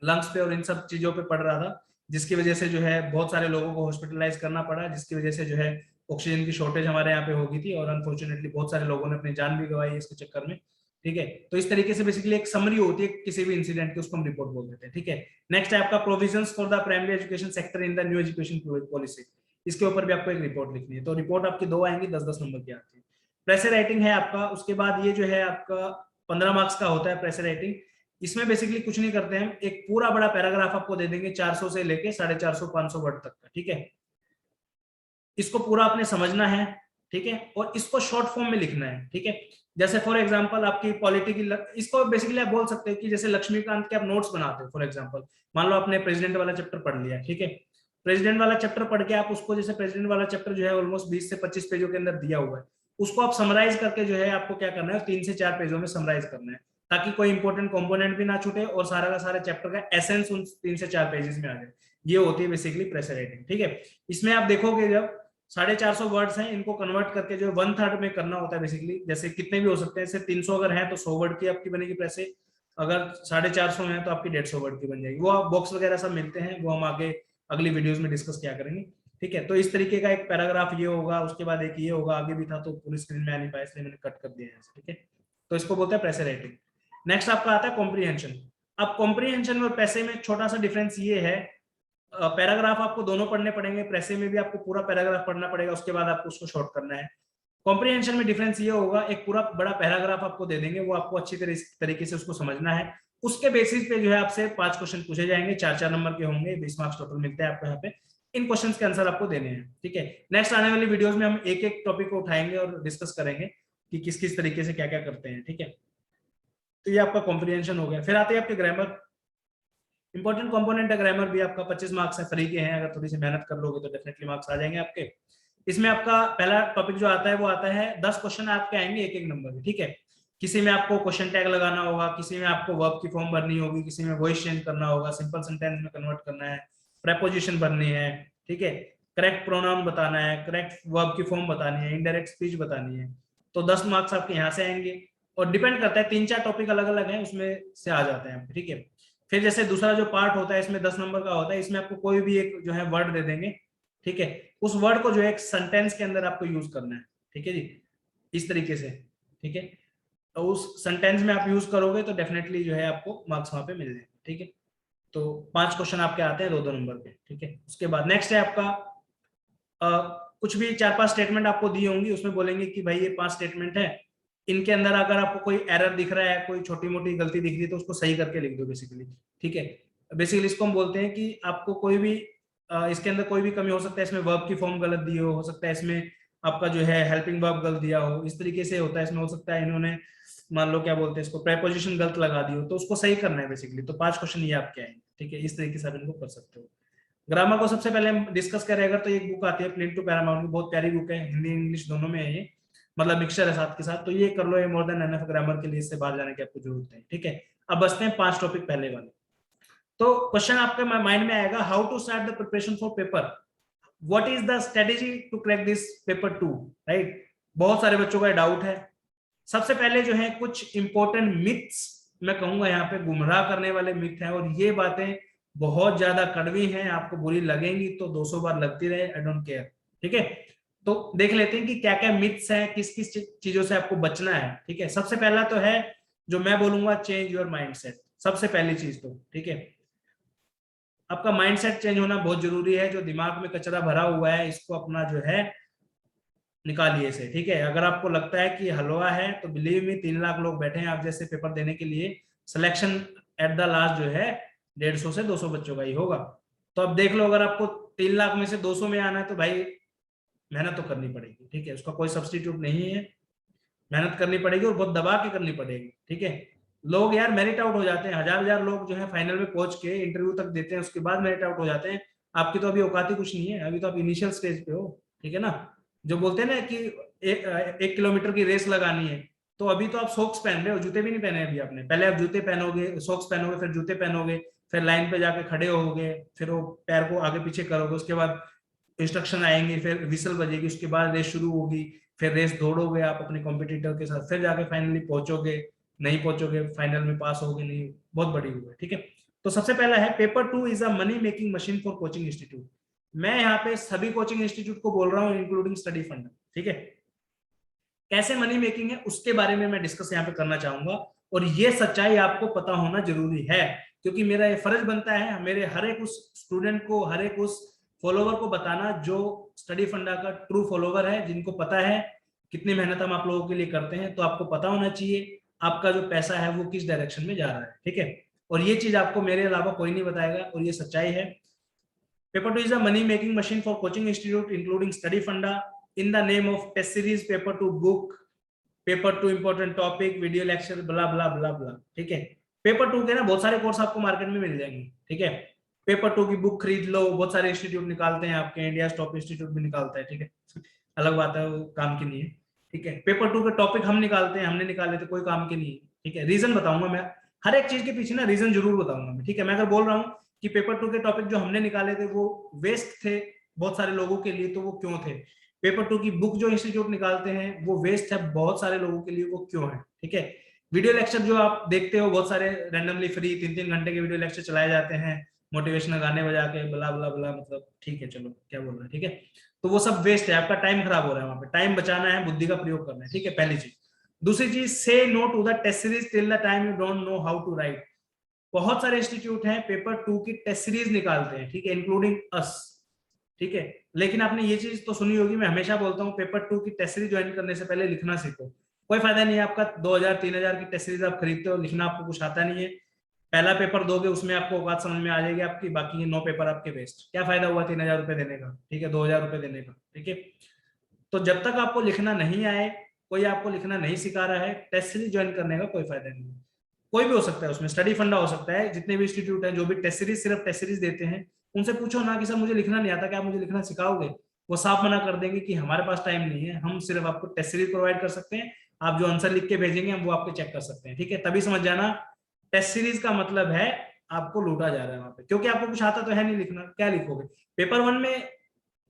लंग्स पे और इन सब चीजों पे पड़ रहा था, जिसकी वजह से जो है बहुत सारे लोगों को हॉस्पिटलाइज करना पड़ा, जिसकी वजह से जो है ऑक्सीजन की शॉर्टेज हमारे यहाँ पे हो गई थी और अनफॉर्चुनेटली बहुत सारे लोगों ने अपनी जान भी गंवाई इसके चक्कर में, ठीक है। तो इस तरीके से बेसिकली एक समरी होती है किसी भी इंसिडेंट की, उसको हम रिपोर्ट बोल देते हैं, ठीक है। नेक्स्ट है आपका provisions for the primary education sector in the new education policy, इसके ऊपर भी आपको एक रिपोर्ट लिखनी है। तो रिपोर्ट आपकी 2 आएंगी, 10-10 नंबर की आती है। प्रेशर राइटिंग है आपका, उसके बाद ये जो है आपका 15 मार्क्स का होता है प्रेशर राइटिंग। इसमें बेसिकली कुछ नहीं करते हैं, एक पूरा बड़ा पैराग्राफ आपको दे देंगे 400 से लेके 450-500 वर्ड तक का, ठीक है। इसको पूरा आपने समझना है, ठीक है, और इसको शॉर्ट फॉर्म में लिखना है, ठीक है। जैसे फॉर एग्जांपल आपकी पॉलिटी की इसको बेसिकली आप बोल सकते हो कि जैसे लक्ष्मीकांत के आप नोट्स बनाते हो, फॉर एग्जांपल मान लो आपने प्रेसिडेंट वाला चैप्टर पढ़ लिया, ठीक है। प्रेसिडेंट वाला चैप्टर पढ़ के आप उसको, जैसे प्रेसिडेंट वाला चैप्टर जो है ऑलमोस्ट 20 से 25 पेजों के अंदर दिया हुआ है, उसको आप समराइज करके जो है आपको क्या करना है 3 से 4 पेजों में समराइज करना है, ताकि कोई इंपॉर्टेंट कंपोनेंट भी ना छूटे और सारा का सारा चैप्टर का एसेंस उन 3 से 4 पेजेस में आ जाए। ये होती है बेसिकली प्रेशर राइटिंग, ठीक है। इसमें आप देखोगे जब 450 वर्ड्स हैं, इनको कन्वर्ट करके जो 1/3 में करना होता है बेसिकली, जैसे कितने भी हो सकते हैं, जैसे 300 अगर है तो 100 वर्ड की आपकी बनेगी प्रेसे, अगर 450 है तो आपकी 150 वर्ड की बन जाएगी। वो आप बॉक्स वगैरह सब मिलते हैं, वो हम आगे अगली वीडियोस में डिस्कस क्या करेंगे, ठीक है। तो इस तरीके का एक पैराग्राफ ये होगा, उसके बाद एक ये होगा, आगे भी था तो पूरी स्क्रीन में आ नहीं पाया इसलिए मैंने कट कर दिया है, ठीक है। तो इसको बोलते हैं प्रेशर राइटिंग। नेक्स्ट आपका आता है कॉम्प्रीहेंशन। अब कॉम्प्रीहेंशन और पैसे में छोटा सा डिफरेंस ये है, पैराग्राफ आपको दोनों पढ़ने पड़ेंगे, प्रेसे में भी आपको पूरा पैराग्राफ पढ़ना पड़ेगा, उसके बाद आपको उसको शॉर्ट करना है। कॉम्प्रीहेंशन में डिफरेंस ये होगा, एक पूरा बड़ा पैराग्राफ आपको दे देंगे, वो आपको अच्छी तरीके से उसको समझना है, उसके बेसिस पे जो है आपसे 5 क्वेश्चन पूछे जाएंगे, 4-4 नंबर के होंगे, 20 मार्क्स टोटल मिलते हैं आपको यहाँ पे। इन क्वेश्चंस के आंसर आपको देने हैं, ठीक है। नेक्स्ट आने वाली वीडियोस में हम एक एक टॉपिक को उठाएंगे और डिस्कस करेंगे कि किस किस तरीके से क्या क्या करते हैं, ठीक है। तो ये आपका कॉम्प्रिहेंशन हो गया। फिर आते हैं आपके ग्रामर, इंपॉर्टेंट कंपोनेंट है ग्रामर भी आपका। 25 मार्क्स है, फ्री के हैं, अगर थोड़ी सी मेहनत कर लोगे तो डेफिनेटली मार्क्स आ जाएंगे आपके। इसमें आपका पहला टॉपिक जो आता है वो आता है 10 क्वेश्चन आपके आएंगे एक एक नंबर के, ठीक है। किसी में आपको क्वेश्चन टैग लगाना होगा, किसी में आपको वर्ब की फॉर्म भरनी होगी, किसी में वॉइस चेंज करना होगा, सिंपल सेंटेंस में कन्वर्ट करना है, प्रेपोजिशन भरनी है, ठीक है, करेक्ट प्रोनाउन बताना है, करेक्ट वर्ब की फॉर्म बतानी है, इनडायरेक्ट स्पीच बतानी है। तो 10 मार्क्स आपके यहाँ से आएंगे। और डिपेंड करता है, 3-4 टॉपिक अलग अलग हैं, उसमें से आ जाते हैं, ठीक है। फिर जैसे दूसरा जो पार्ट होता है इसमें 10 नंबर का होता है, इसमें आपको कोई भी एक जो है वर्ड दे देंगे, ठीक है। उस वर्ड को जो है एक सेंटेंस के अंदर आपको यूज करना है, ठीक है जी, इस तरीके से, ठीक है। तो उस सेंटेंस में आप यूज करोगे तो डेफिनेटली जो है आपको मार्क्स वहां पे मिल जाएंगे, ठीक है। तो 5 क्वेश्चन आपके आते हैं 2-2 नंबर पे, ठीक है। उसके बाद नेक्स्ट है आपका कुछ भी 4-5 स्टेटमेंट आपको दी होंगी, उसमें बोलेंगे कि भाई ये 5 स्टेटमेंट है, इनके अंदर अगर आपको कोई एरर दिख रहा है, कोई छोटी मोटी गलती दिख रही है तो उसको सही करके लिख दो बेसिकली, ठीक है। बेसिकली इसको हम बोलते हैं कि आपको कोई भी इसके अंदर कोई भी कमी हो सकता है, इसमें वर्ब की फॉर्म गलत दी हो सकता है इसमें आपका जो है हेल्पिंग वर्ब गलत दिया हो, इस तरीके से होता है। इसमें हो सकता है इन्होंने मान लो क्या बोलते हैं इसको, प्रेपोजिशन गलत लगा दी हो, तो उसको सही करना है बेसिकली। तो 5 क्वेश्चन ये आपके आएंगे, ठीक है। इस तरीके से आप इनको कर सकते हो। ग्रामर को सबसे पहले हम डिस्कस करें अगर, तो एक बुक आती है प्लेन टू पैरामाउंट की, बहुत प्यारी बुक है, हिंदी इंग्लिश दोनों में है ये, मतलब मिक्सचर है साथ के साथ। तो ये कर लो, ये मोर देन एनफ ग्रामर के लिए, इससे बाहर जाने की आपको जरूरत नहीं, ठीक है। अब बचते हैं 5 टॉपिक पहले वाले। तो क्वेश्चन आपके माइंड में आएगा, how to start the preparation for paper, what is the strategy to crack this paper 2, right. बहुत सारे बच्चों का डाउट है। सबसे पहले जो है कुछ इंपॉर्टेंट मिथ्स मैं कहूंगा यहाँ पे, गुमराह करने वाले मिथ हैं, और ये बातें बहुत ज्यादा कड़वी हैं, आपको बुरी लगेंगी तो 200 बार लगती रहे, आई डोंट केयर, ठीक है। तो देख लेते हैं कि क्या क्या मिथ्स हैं, किस किस चीजों से आपको बचना है, ठीक है। सबसे पहला तो है जो मैं बोलूंगा, चेंज योर माइंडसेट, सबसे पहली चीज तो, ठीक है। आपका माइंडसेट चेंज होना बहुत जरूरी है। जो दिमाग में कचरा भरा हुआ है इसको अपना जो है निकालिए से, ठीक है। अगर आपको लगता है कि हलवा है तो बिलीव मी 3 लाख लोग बैठे हैं आप जैसे पेपर देने के लिए, सिलेक्शन एट द लास्ट जो है 150 से 200 बच्चों का ही होगा। तो अब देख लो, अगर आपको 3 लाख में से 200 में आना है तो भाई मेहनत तो करनी पड़ेगी, ठीक है। उसका कोई सब्सटीट्यूट नहीं है, मेहनत करनी पड़ेगी और बहुत दबा के करनी पड़ेगी, ठीक है। लोग यार मेरिट आउट हो जाते हैं, हजार हजार लोग जो है फाइनल में पहुंच के इंटरव्यू तक देते हैं, उसके बाद मेरिट आउट हो जाते हैं। आपकी तो अभी औकात ही कुछ नहीं है, अभी तो आप इनिशियल स्टेज पे हो, ठीक है ना। जो बोलते हैं ना कि 1 किलोमीटर की रेस लगानी है, तो अभी तो आप सॉक्स पहन रहे हो, जूते भी नहीं पहने अभी आपने। पहले आप जूते पहनोगे, सॉक्स पहनोगे, फिर जूते पहनोगे, फिर लाइन पे जाके खड़े होगे, फिर वो पैर को आगे पीछे करोगे, उसके बाद इंस्ट्रक्शन आएंगे, फिर विसल बजेगी, उसके बाद रेस शुरू होगी, फिर रेस दौड़ोगे आप अपने कॉम्पिटिटर के साथ, फिर जाके फाइनली पहुंचोगे, नहीं पहुंचोगे फाइनल में, पास होगे नहीं, बहुत बड़ी हुई है, ठीक है। तो सबसे पहला है, paper 2 is a money making machine for coaching institute. मैं यहाँ पे सभी कोचिंग इंस्टीट्यूट को बोल रहा हूँ इंक्लूडिंग स्टडी फंड, ठीक है। कैसे मनी मेकिंग है उसके बारे में मैं डिस्कस यहाँ पे करना चाहूंगा, और ये सच्चाई आपको पता होना जरूरी है, क्योंकि मेरा ये फर्ज बनता है मेरे हर एक उस स्टूडेंट को, हर एक उस फॉलोवर को बताना जो स्टडी फंडा का ट्रू फॉलोवर है, जिनको पता है कितनी मेहनत हम आप लोगों के लिए करते हैं। तो आपको पता होना चाहिए आपका जो पैसा है वो किस डायरेक्शन में जा रहा है, ठीक है। और ये चीज आपको मेरे अलावा कोई नहीं बताएगा, और ये सच्चाई है। Paper 2 is a money making machine for coaching institute including study funda in the name of test series, paper 2 book, paper 2 important topic, video lecture, blah blah blah blah, ठीक है। पेपर 2 के ना बहुत सारे कोर्स आपको market में मिल जाएंगे, ठीक है। पेपर 2 की बुक खरीद लो, बहुत सारे इंस्टीट्यूट निकालते हैं आपके, इंडिया टॉप इंस्टीट्यूट भी निकालता है, ठीक है। अलग बात है, वो काम की नहीं है, ठीक है। पेपर 2 के टॉपिक हम निकालते हैं, हमने निकाले तो कोई काम के नहीं है, ठीक है। रीजन बताऊंगा मैं, हर एक चीज के पीछे ना रीजन जरूर बताऊंगा मैं, ठीक है। मैं अगर बोल रहा हूँ कि पेपर 2 के टॉपिक जो हमने निकाले थे वो वेस्ट थे बहुत सारे लोगों के लिए, तो वो क्यों थे। पेपर 2 की बुक जो इंस्टीट्यूट निकालते हैं वो वेस्ट है बहुत सारे लोगों के लिए, वो क्यों है, ठीक है। वीडियो लेक्चर जो आप देखते हो बहुत सारे रैंडमली फ्री 3-3 घंटे के वीडियो लेक्चर चलाए जाते हैं, मोटिवेशनल गाने बजा के बला बला बला, मतलब ठीक है, चलो क्या बोल रहे हैं, ठीक है। तो वो सब वेस्ट है, आपका टाइम खराब हो रहा है वहां पे। टाइम बचाना है, बुद्धि का प्रयोग करना है, ठीक है, पहली चीज। दूसरी चीज, say no to the test series till the time you don't know how to write. बहुत सारे इंस्टीट्यूट हैं पेपर 2 की टेस्ट सीरीज निकालते हैं, ठीक है, इंक्लूडिंग अस, ठीक है। लेकिन आपने ये चीज तो सुनी होगी, मैं हमेशा बोलता हूँ पेपर 2 की टेस्ट सीरीज ज्वाइन करने से पहले लिखना सीखो। कोई फायदा नहीं है आपका 2000-3000 की टेस्ट सीरीज आप खरीदते हो, लिखना आपको कुछ आता नहीं है। पहला पेपर दोगे उसमें आपको बात समझ में आ जाएगी आपकी, बाकी ये 9 पेपर आपके वेस्ट। क्या फायदा हुआ 3000 रुपए देने का, ठीक है, 2000 रुपए देने का, ठीक है। तो जब तक आपको लिखना नहीं आए, कोई आपको लिखना नहीं सिखा रहा है, टेस्ट सीरीज ज्वाइन करने का कोई फायदा नहीं है। कोई भी हो सकता है, उसमें स्टडी फंडा हो सकता है, जितने भी इंस्टीट्यूट हैं जो भी टेस्ट सीरीज सिर्फ टेस्ट सीरीज देते हैं, उनसे पूछो ना कि सर मुझे लिखना नहीं आता, क्या आप मुझे लिखना सिखाओगे? वो साफ मना कर देंगे कि हमारे पास टाइम नहीं है, हम सिर्फ आपको टेस्ट सीरीज प्रोवाइड कर सकते हैं, आप जो आंसर लिख के भेजेंगे हम वो आपके चेक कर सकते हैं, ठीक है? तभी समझ जाना टेस्ट सीरीज का मतलब है आपको लूटा जा रहा है वहां पे, क्योंकि आपको कुछ आता तो है नहीं लिखना, क्या लिखोगे? पेपर वन में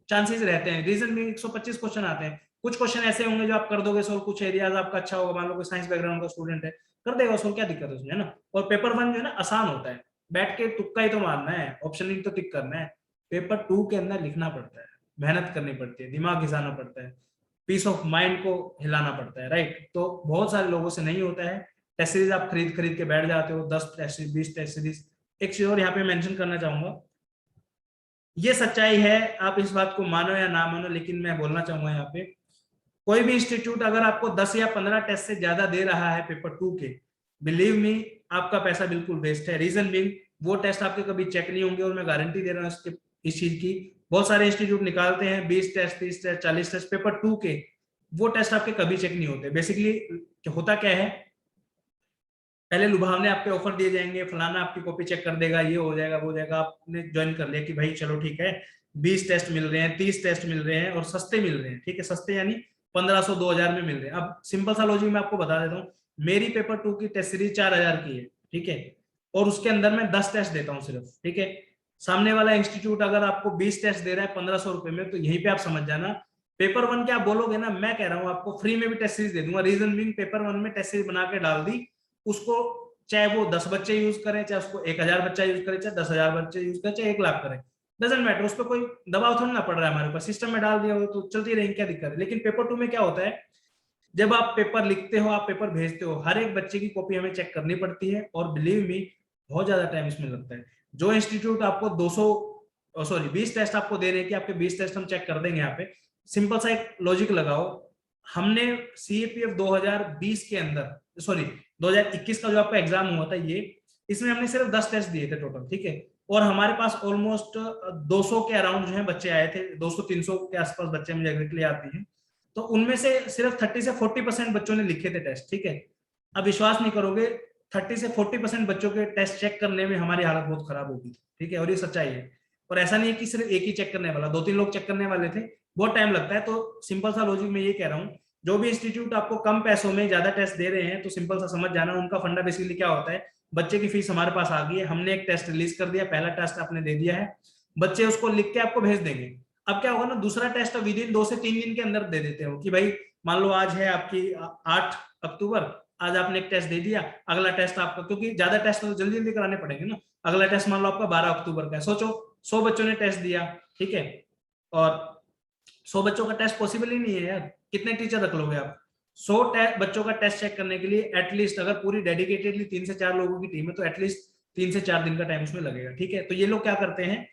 चांसेस रहते हैं, रीजन में 125 क्वेश्चन आते हैं, कुछ क्वेश्चन ऐसे होंगे जो आप कर दोगे सोल्व, कुछ एरियाज आपका अच्छा होगा, मान लो कोई साइंस बैकग्राउंड का स्टूडेंट है, कर देगा सोल्व, क्या दिक्कत है उसमें, है ना? और पेपर वन जो है ना आसान होता है, बैठ के तुक्का ही तो मारना है, ऑप्शन लिंक तो टिक करना है। पेपर टू के अंदर लिखना पड़ता है, मेहनत करनी पड़ती है, दिमाग घिसाना पड़ता है, पीस ऑफ माइंड को हिलाना पड़ता है, राइट? तो बहुत सारे लोगों से नहीं होता है। टेस्ट सीरीज आप खरीद खरीद के बैठ जाते हो, 10 टेस्ट सीरीज, 20 टेस्ट सीरीज। एक चीज और यहाँ पे मेंशन करना चाहूंगा, ये सच्चाई है, आप इस बात को मानो या ना मानो, लेकिन मैं बोलना चाहूंगा यहाँ पे, कोई भी इंस्टीट्यूट अगर आपको 10 या 15 टेस्ट से ज्यादा दे रहा है पेपर टू के, बिलीव मी आपका पैसा बिल्कुल वेस्ट है। रीजन बीइंग वो टेस्ट आपके कभी चेक नहीं होंगे, और मैं गारंटी दे रहा हूँ इसके, इस चीज की। बहुत सारे इंस्टीट्यूट निकालते हैं 20 test, 30 test, 40 test paper two के, वो टेस्ट आपके कभी चेक नहीं होते। बेसिकली होता क्या है, पहले लुभावने आपके ऑफर दिए जाएंगे, फलाना आपकी कॉपी चेक कर देगा, ये हो जाएगा, वो हो जाएगा, आपने ज्वाइन कर लिया कि भाई चलो ठीक है, 20 टेस्ट मिल रहे हैं, 30 टेस्ट मिल रहे हैं, और सस्ते मिल रहे हैं, ठीक है? सस्ते यानी 1500 2000 में मिल रहे हैं। अब सिंपल सा लॉजिक मैं आपको बता देता हूँ, मेरी पेपर टू की टेस्ट सीरीज 4000 की है, ठीक है? और उसके अंदर मैं 10 टेस्ट देता हूँ सिर्फ, ठीक है? सामने वाला इंस्टीट्यूट अगर आपको 20 टेस्ट दे रहा है 1500 रुपए में, तो यहीं पे आप समझ जाना पेपर वन क्या बोलोगे ना, मैं कह रहा हूँ आपको फ्री में भी टेस्ट सीरीज दे दूंगा। रीजन बीइंग पेपर वन में टेस्ट सीरीज बना के डाल दी, उसको चाहे वो 10 बच्चे यूज करें, चाहे उसको 1000 बच्चा यूज करे, चाहे 10,000 बच्चे यूज करें, चाहे 1 लाख करें, डजेंट मैटर, उस पर कोई दबाव थोड़ा ना पड़ रहा है, हमारे पास सिस्टम में डाल दिया हो तो चलती रहेंगी, क्या दिक्कत है? लेकिन पेपर टू में क्या होता है, जब आप पेपर लिखते हो, आप पेपर भेजते हो, हर एक बच्चे की कॉपी हमें चेक करनी पड़ती है, और बिलीव मी बहुत ज्यादा टाइम इसमें लगता है। जो इंस्टीट्यूट आपको 20 टेस्ट आपको दे रहे हैं कि आपके 20 टेस्ट हम चेक कर देंगे, यहाँ पे सिंपल सा एक लॉजिक लगाओ, हमने सीएपीएफ 2020 के अंदर, सॉरी 2021 का जो आपका एग्जाम हुआ था, ये इसमें हमने सिर्फ 10 टेस्ट दिए थे टोटल, ठीक है? और हमारे पास ऑलमोस्ट 200 के अराउंड जो है बच्चे आए थे, 200-300 के आसपास बच्चे मुझे एग्जैक्टली याद नहीं है। तो उनमें से सिर्फ 30 से 40% बच्चों ने लिखे थे टेस्ट, ठीक है? अब विश्वास नहीं करोगे, 30 से 40% बच्चों के टेस्ट चेक करने में हमारी हालत बहुत खराब होगी, ठीक है? और ये सच्चाई है। और ऐसा नहीं है कि सिर्फ एक ही चेक करने वाला, 2-3 लोग चेक करने वाले थे, बहुत टाइम लगता है। तो सिंपल सा लॉजिक मैं ये कह रहा हूँ, जो भी इंस्टीट्यूट आपको कम पैसों में ज्यादा टेस्ट दे रहे हैं, तो सिंपल सा समझ जाना उनका फंडा बेसिकली क्या होता है, बच्चे की फीस हमारे पास आ गई है, हमने एक टेस्ट रिलीज कर दिया, पहला टेस्ट आपने दे दिया है, बच्चे उसको लिख के आपको भेज देंगे। अब क्या होगा ना, दूसरा टेस्ट विद इन 2 से 3 दिन के अंदर दे देते हो कि भाई मान लो आज है आपकी 8 अक्टूबर, आज आपने एक टेस्ट दे दिया, अगला टेस्ट आपका, क्योंकि ज्यादा टेस्ट तो जल्दी जल्दी कराने पड़ेंगे ना, अगला टेस्ट मान लो आपका 12 अक्टूबर का है, सोचो 100 बच्चों ने टेस्ट दिया, ठीक है? और 100 बच्चों का टेस्ट पॉसिबल ही नहीं है यार, कितने टीचर रख लोगे आप? 100 बच्चों का टेस्ट चेक करने के लिए एटलीस्ट, अगर पूरी डेडिकेटेडली 3 से 4 लोगों की टीम है, तो एटलीस्ट 3 से 4 दिन का टाइम उसमें लगेगा, ठीक है? तो ये लोग क्या करते हैं,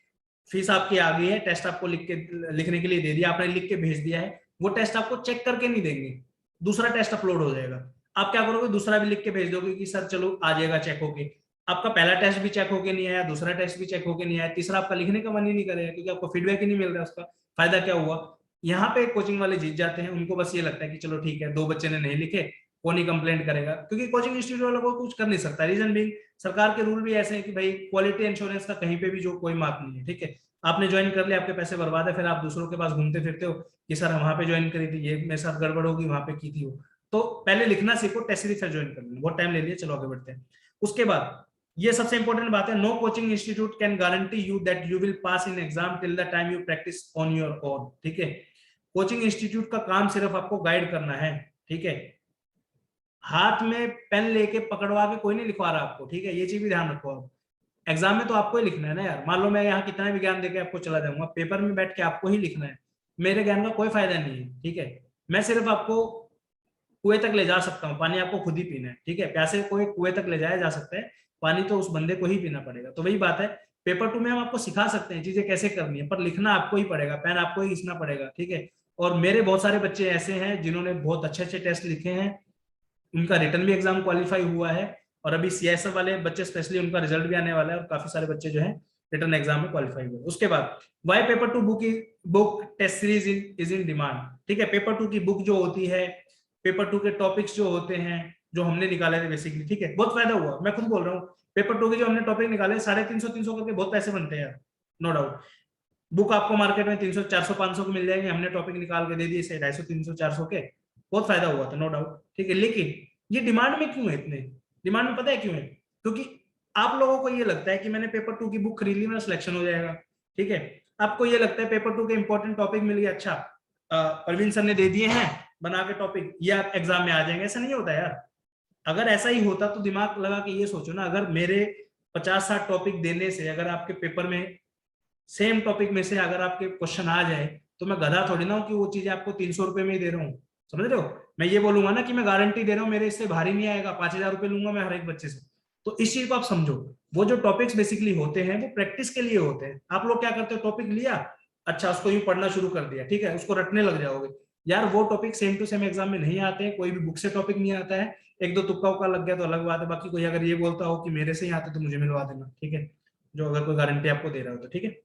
फीस आपकी आ गई है, टेस्ट आपको लिखने के लिए दे दिया, आपने लिख के भेज दिया है, वो टेस्ट आपको चेक करके नहीं देंगे, दूसरा टेस्ट अपलोड हो जाएगा, आप क्या करोगे, दूसरा भी लिख के भेज दोगे कि सर चलो आ जाएगा चेक होके। आपका पहला टेस्ट भी चेक होके नहीं आया, दूसरा टेस्ट भी चेक होके नहीं आया, तीसरा आपका लिखने का मन ही नहीं करेगा, क्योंकि आपको फीडबैक ही नहीं मिल रहा, उसका फायदा क्या हुआ? यहाँ पे कोचिंग वाले जीत जाते हैं, उनको बस ये लगता है कि चलो ठीक है, 2 बच्चे ने नहीं लिखे, कौन ही कंप्लेंट करेगा, क्योंकि कोचिंग इंस्टीट्यूट वालों को कुछ कर नहीं सकता। रीजन भी सरकार के रूल भी ऐसे हैं कि भाई क्वालिटी इंश्योरेंस का कहीं पे भी जो कोई मार्क नहीं है, ठीक है? आपने ज्वाइन कर लिया, आपके पैसे बर्बाद है, फिर आप दूसरों के पास घूमते फिरते हो कि सर वहां पे ज्वाइन करी थी, ये मेरे साथ गड़बड़ होगी, वहां पे की थी वो। तो पहले लिखना सीखो, टेस्ट सीरीज फिर ज्वाइन कर लेना, बहुत टाइम ले लिया, चलो आगे बढ़ते हैं। उसके बाद ये सबसे इंपॉर्टेंट बात है, no coaching institute can guarantee you that you will pass in exam till the time you practice on your own, ठीक है? कोचिंग इंस्टीट्यूट का काम सिर्फ आपको गाइड करना है, ठीक है? हाथ में पेन लेके पकड़वा के कोई नहीं लिखवा रहा आपको, ठीक है? ये चीज भी ध्यान रखो आप, एग्जाम में तो आपको ही लिखना है ना यार। मान लो मैं यहाँ कितना भी ज्ञान देके आपको चला जाऊंगा, पेपर में बैठ के आपको ही लिखना है, मेरे ज्ञान का कोई फायदा नहीं है, ठीक है? मैं सिर्फ आपको कुएं तक ले जा सकता हूँ, पानी आपको खुद ही पीना है, ठीक है? प्यासे कोई कुएं तक ले जाया जा सकता है, पानी तो उस बंदे को ही पीना पड़ेगा। तो वही बात है, पेपर टू में हम आपको सिखा सकते हैं चीजें कैसे करनी है, पर लिखना आपको ही पड़ेगा, पेन आपको ही घिसना पड़ेगा, ठीक है? और मेरे बहुत सारे बच्चे ऐसे हैं जिन्होंने बहुत अच्छे अच्छे टेस्ट लिखे हैं, उनका रिटर्न भी एग्जाम क्वालिफाई हुआ है, और अभी सीएसएफ वाले बच्चे स्पेशली उनका रिजल्ट भी आने वाला है, और काफी सारे बच्चे जो है रिटर्न एग्जाम में क्वालिफाई हुए। उसके बाद why paper two book test series is in demand, ठीक है? पेपर टू की बुक जो होती है, पेपर टू के टॉपिक्स जो होते हैं, जो हमने निकाले थे बेसिकली, ठीक है, बहुत फायदा हुआ, मैं खुद बोल रहा हूँ। पेपर 2 के जो हमने टॉपिक निकाले 350-300 करके बहुत पैसे बनते हैं यार, नो डाउट। बुक आपको मार्केट में 300 400 500 को मिल जाएंगे, हमने टॉपिक निकाल के दे दिए इसे 250 300 400 के, बहुत फायदा हुआ था, नो डाउट, ठीक है। लेकिन ये डिमांड में क्यों है इतने? डिमांड में पता है क्यों है? क्योंकि आप लोगों को ये लगता है कि मैंने पेपर 2 की बुक खरीद ली, मेरा सिलेक्शन हो जाएगा, ठीक है। आपको ये लगता है पेपर 2 के इंपॉर्टेंट टॉपिक मिल गया, अच्छा परवीन सर ने दे दिए हैं बना के टॉपिक, ये आप एग्जाम में आ जाएंगे, ऐसा नहीं होता यार। अगर ऐसा ही होता तो दिमाग लगा के ये सोचो ना, अगर मेरे 50-60 टॉपिक देने से अगर आपके पेपर में सेम टॉपिक में से अगर आपके क्वेश्चन आ जाए, तो मैं गधा थोड़ी ना हूं कि वो चीजें आपको 300 रुपए में ही दे रहा हूँ, समझ रहे हो। मैं ये बोलूंगा ना कि मैं गारंटी दे रहा हूँ मेरे इससे भारी नहीं आएगा, 5,000 रुपए लूंगा मैं हर एक बच्चे से। तो इस चीज को आप समझो, वो जो टॉपिक्स बेसिकली होते हैं वो प्रैक्टिस के लिए होते हैं। आप लोग क्या करते हो, टॉपिक लिया, अच्छा उसको यूं पढ़ना शुरू कर दिया, ठीक है, उसको रटने लग जाओगे। यार वो topic same to same exam में नहीं आते हैं, कोई भी बुक से टॉपिक नहीं आता है, एक दो तुक्का उक्का लग गया तो अलग बात है, बाकी कोई अगर ये बोलता हो कि मेरे से ही आते तो मुझे मिलवा देना, ठीक है, जो अगर कोई गारंटी आपको दे रहा हो तो, ठीक है।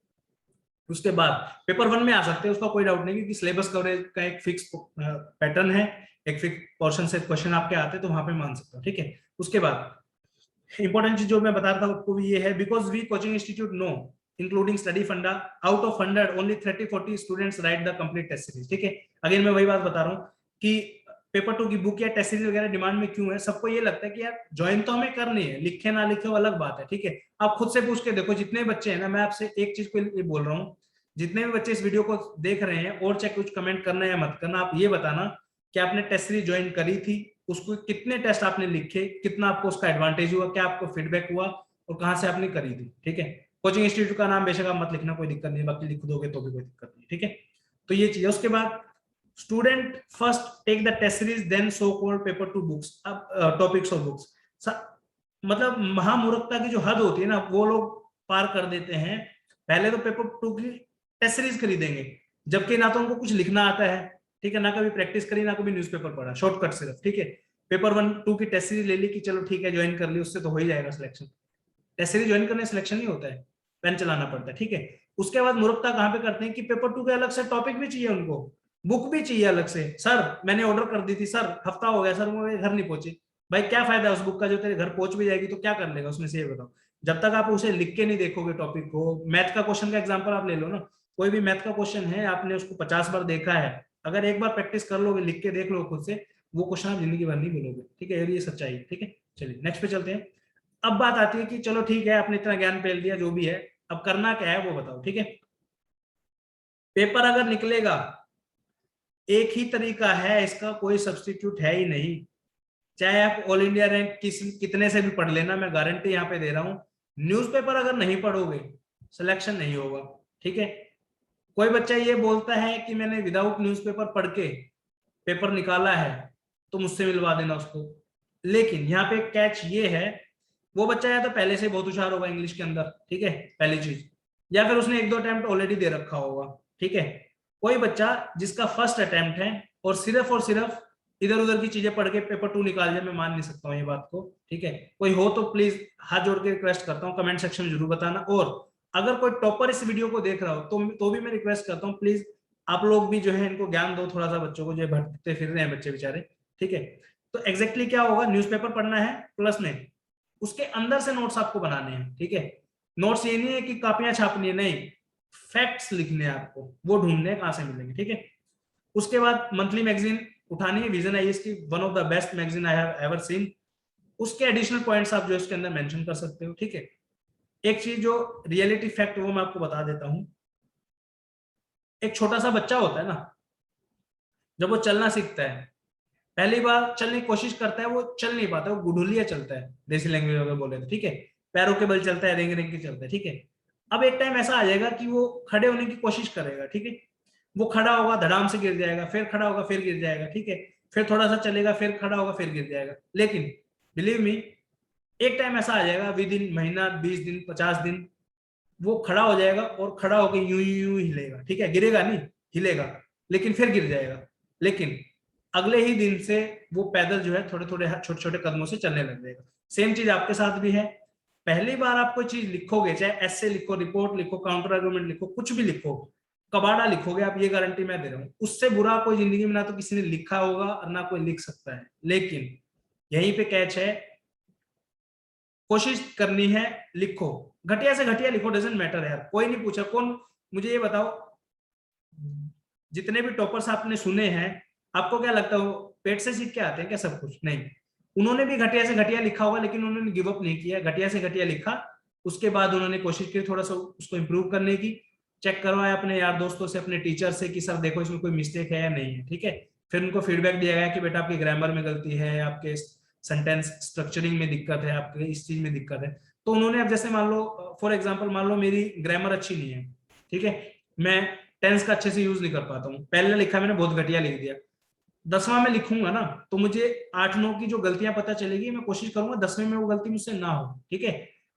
उसके बाद पेपर 1 में आ सकते हैं, उसका कोई डाउट नहीं, क्योंकि सिलेबस कवरेज का एक फिक्स पैटर्न है, एक फिक्स पोर्शन से क्वेश्चन आपके आते हैं, तो वहां पे मान सकता हूँ, ठीक है। उसके बाद इंपॉर्टेंट चीज जो मैं बता रहा था आपको भी ये है, because we coaching institute no including study funda, out of 100 only 30-40 students write the complete test series, ठीक है। अगेन मैं वही बात बता रहा हूँ कि पेपर 2 की बुक या टेस्ट सीरीज वगैरह डिमांड में क्यों है। सबको ये लगता है कि यार ज्वाइन तो हमें करनी है, लिखे ना लिखे वो अलग बात है, ठीक है। आप खुद से पूछ के देखो, जितने बच्चे हैं ना, मैं आपसे एक चीज को बोल रहा हूँ, जितने भी बच्चे इस वीडियो को देख रहे हैं, और चाहे कुछ कमेंट करना या मत करना, आप ये बताना कि आपने टेस्ट सीरीज ज्वाइन करी थी, उसको कितने टेस्ट आपने लिखे, कितना आपको उसका एडवांटेज हुआ, क्या आपको फीडबैक हुआ, और कहाँ से आपने करी थी, ठीक है। कोचिंग इंस्टीट्यूट का नाम बेशक आप मत लिखना, कोई दिक्कत नहीं, बाकी लिख दोगे तो भी कोई दिक्कत नहीं, ठीक है। तो ये चीज है। उसके बाद student first take the test series then so called paper 2 books, अब टॉपिक्स और बुक्स, मतलब महामूर्खता की जो हद होती है ना, वो लोग पार कर देते हैं। पहले तो पेपर 2 की टेस्ट सीरीज खरीदेंगे, जबकि ना तो उनको कुछ लिखना आता है, ठीक है, ना कभी प्रैक्टिस करी, ना कभी न्यूज़पेपर पढ़ा, शॉर्टकट सिर्फ, ठीक है। पेपर 1-2 की टेस्ट सीरीज ले ली कि चलो ठीक है ज्वाइन कर ली, उससे तो हो ही जाएगा सिलेक्शन। टेस्ट सीरीज ज्वाइन करने सिलेक्शन नहीं होता है, पेन चलाना पड़ता है, ठीक है। उसके बाद मूर्खता कहाँ पे करते हैं कि पेपर 2 के अलग से टॉपिक भी चाहिए उनको, बुक भी चाहिए अलग से। सर मैंने ऑर्डर कर दी थी सर, हफ्ता हो गया सर, वो मेरे घर नहीं पहुंची। भाई क्या फायदा है उस बुक का, जो तेरे घर पहुंच भी जाएगी तो क्या कर लेगा उसमें से, ये बताओ। जब तक आप उसे लिख के नहीं देखोगे टॉपिक को, मैथ का क्वेश्चन का एग्जाम्पल आप ले लो ना, कोई भी मैथ का क्वेश्चन है, आपने उसको 50 बार देखा है, अगर एक बार प्रैक्टिस कर लोगे, लिख के देख लो खुद से, वो क्वेश्चन आप जिंदगी भर नहीं बोलोगे, ठीक है, ये सच्चाई है, ठीक है। चलिए नेक्स्ट पे चलते हैं। अब बात आती है कि चलो ठीक है, आपने इतना ज्ञान फैल दिया, जो भी है, अब करना क्या है वो बताओ, ठीक है। पेपर अगर निकलेगा, एक ही तरीका है इसका, कोई सब्स्टिट्यूट है ही नहीं। चाहे आप ऑल इंडिया रैंक कितने से भी पढ़ लेना, मैं गारंटी यहाँ पे दे रहा हूँ, न्यूज़पेपर अगर नहीं पढ़ोगे सिलेक्शन नहीं होगा, ठीक है। कोई बच्चा ये बोलता है कि मैंने विदाउट न्यूज़पेपर पढ़ के पेपर निकाला है, तो मुझसे मिलवा देना उसको। लेकिन यहाँ पे कैच ये है, वो बच्चा या तो पहले से बहुत होशियार होगा इंग्लिश के अंदर, ठीक है, पहली चीज, या फिर उसने 1-2 अटेम्प्ट ऑलरेडी दे रखा होगा, ठीक है। कोई बच्चा जिसका फर्स्ट अटेम्प्ट है और सिर्फ इधर उधर की चीजें पढ़ के पेपर 2 निकाल जाए, मैं मान नहीं सकता हूँ ये बात को, ठीक है। कोई हो तो प्लीज हाथ जोड़ के रिक्वेस्ट करता हूँ, कमेंट सेक्शन में जरूर बताना। और अगर कोई टॉपर इस वीडियो को देख रहा हो तो भी मैं रिक्वेस्ट करता हूँ, प्लीज आप लोग भी जो है इनको ज्ञान दो थोड़ा सा, बच्चों को जो भटकते फिर रहे हैं बच्चे बेचारे, ठीक है। तो एग्जैक्टली क्या होगा, न्यूज़पेपर पढ़ना है प्लस में उसके अंदर से नोट्स आपको बनाने हैं, ठीक है। नोट्स ये नहीं है कि कापियां छापनी है, नहीं, फैक्ट्स लिखने हैं आपको, वो ढूंढने हैं कहां से मिलेंगे, ठीक है। उसके बाद मंथली मैगजीन उठानी है, विजन आईएएस की, one of the best magazine I have ever seen. उसके एडिशनल पॉइंट्स आप जो इसके अंदर मेंशन कर सकते हो, ठीक है। एक चीज जो रियलिटी फैक्ट वो मैं आपको बता देता हूं, एक छोटा सा बच्चा होता है ना, जब वो चलना सीखता है, पहली बार चलने की कोशिश करता है, वो चल नहीं पाता, वो गुडुलिया चलता है, देसी लैंग्वेज में बोले तो, ठीक है, पैरों के बल चलता है, रेंग रेंग के चलता है, ठीक है। अब एक टाइम ऐसा आ जाएगा कि वो खड़े होने की कोशिश करेगा, ठीक है, वो खड़ा होगा, धड़ाम से गिर जाएगा, फिर खड़ा होगा, फिर गिर जाएगा, ठीक है, फिर थोड़ा सा चलेगा, फिर खड़ा होगा, फिर गिर जाएगा। लेकिन बिलीव मी, एक टाइम ऐसा आ जाएगा, विद इन महीना, 20 दिन, 50 दिन, वो खड़ा हो जाएगा और खड़ा होकर यूं यूं हिलेगा, ठीक है, गिरेगा नहीं, हिलेगा, लेकिन फिर गिर जाएगा। लेकिन अगले ही दिन से वो पैदल जो है थोड़े थोड़े छोटे छोटे कदमों से चलने लग जाएगा। सेम चीज आपके साथ भी है। पहली बार आप कोई चीज लिखोगे, चाहे ऐसे लिखो, रिपोर्ट लिखो, काउंटर आर्गुमेंट लिखो, कुछ भी लिखो, कबाड़ा लिखोगे आप, ये गारंटी मैं दे रहा हूँ, उससे बुरा कोई जिंदगी में ना तो किसी ने लिखा होगा और ना कोई लिख सकता है। लेकिन यहीं पे कैच है, कोशिश करनी है लिखो, घटिया से घटिया लिखो, डजंट मैटर यार। कोई नहीं पूछा कौन, मुझे ये बताओ जितने भी टॉपर्स आपने सुने हैं, आपको क्या लगता है वो पेट से सीख के आते हैं क्या सब कुछ? नहीं, उन्होंने भी घटिया से घटिया लिखा होगा, लेकिन उन्होंने गिव अप नहीं किया, घटिया से घटिया लिखा, उसके बाद उन्होंने कोशिश की थोड़ा सा उसको इंप्रूव करने की, चेक करवाया अपने यार दोस्तों से, अपने टीचर से कि सर देखो इसमें कोई मिस्टेक है या नहीं है, ठीक है। फिर उनको फीडबैक दिया गया कि बेटा आपकी ग्रामर में गलती है, आपके सेंटेंस स्ट्रक्चरिंग में दिक्कत है, आपके इस चीज में दिक्कत है। तो उन्होंने अब जैसे मान लो फॉर एग्जाम्पल, मान लो मेरी ग्रामर अच्छी नहीं है, ठीक है, मैं टेंस का अच्छे से यूज नहीं कर पाता हूँ, पहले लिखा मैंने बहुत घटिया लिख दिया, 10वां में लिखूंगा ना तो मुझे 8-9 की जो गलतियां पता चलेगी, मैं कोशिश करूंगा 10वें में वो गलती मुझसे ना हो, ठीक है।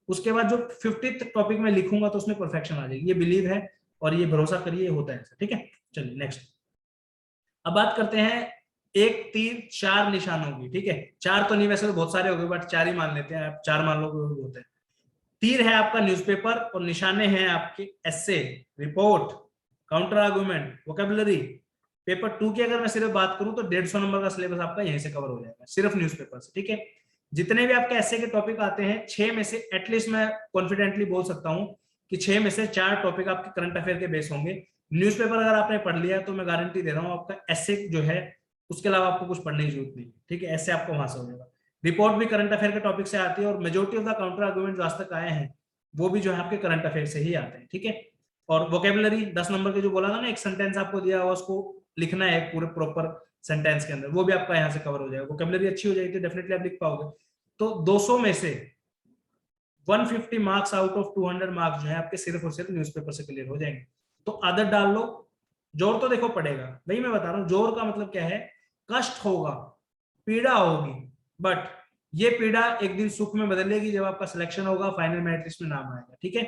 उसके बाद जो 50th टॉपिक में लिखूंगा तो उसमें परफेक्शन आ जाएगी, ये बिलीव है और ये भरोसा करिए, होता है ऐसा, ठीक है। चलिए नेक्स्ट, अब बात करते हैं 1 3 4 निशानों की, ठीक है। 4 तो नहीं, वैसे तो बहुत सारे हो गए, बट 4 ही मान लेते हैं, आप 4 मान लो होते हैं। तीर है आपका न्यूज़पेपर और निशाने हैं आपके essay, report, counter argument, vocabulary. Paper 2 की अगर मैं सिर्फ बात करूं तो 150 नंबर का सिलेबस आपका यहीं से कवर हो जाएगा, सिर्फ न्यूज़पेपर से, ठीक है। जितने भी आपके एसे के टॉपिक आते हैं, 6 में से एटलीस्ट मैं कॉन्फिडेंटली बोल सकता हूं कि 6 में से 4 टॉपिक आपके करंट अफेयर के बेस होंगे। न्यूज़पेपर अगर आपने पढ़ लिया तो मैं गारंटी दे रहा हूँ आपका एसे जो है उसके अलावा आपको कुछ पढ़ने की जरूरत नहीं, ठीक है, ऐसे आपको वहां से हो जाएगा। रिपोर्ट भी करंट अफेयर के टॉपिक से आती है और majority of the counter argument आज तक आए हैं वो भी जो है आपके करंट अफेयर से ही आते हैं, ठीक है। और वोकेबलरी 10 नंबर के जो बोला था ना, एक सेंटेंस आपको दिया हुआ उसको लिखना है पूरे प्रॉपर सेंटेंस के अंदर, वो भी आपका यहाँ से कवर हो जाएगा। वोकेबलरी अच्छी हो जाएगी तो डेफिनेटली आप लिख पाओगे। तो 200 में से 150 मार्क्स आउट ऑफ 200 मार्क्स जो है आपके सिर्फ और सिर्फ न्यूज़पेपर से क्लियर हो जाएंगे। तो आदत डाल लो, जोर तो देखो पड़ेगा भाई, मैं बता रहा हूँ जोर का मतलब क्या है, कष्ट होगा, पीड़ा होगी, बट ये पीड़ा एक दिन सुख में बदलेगी जब आपका सिलेक्शन होगा, फाइनल मेरिट लिस्ट में नाम आएगा, ठीक है।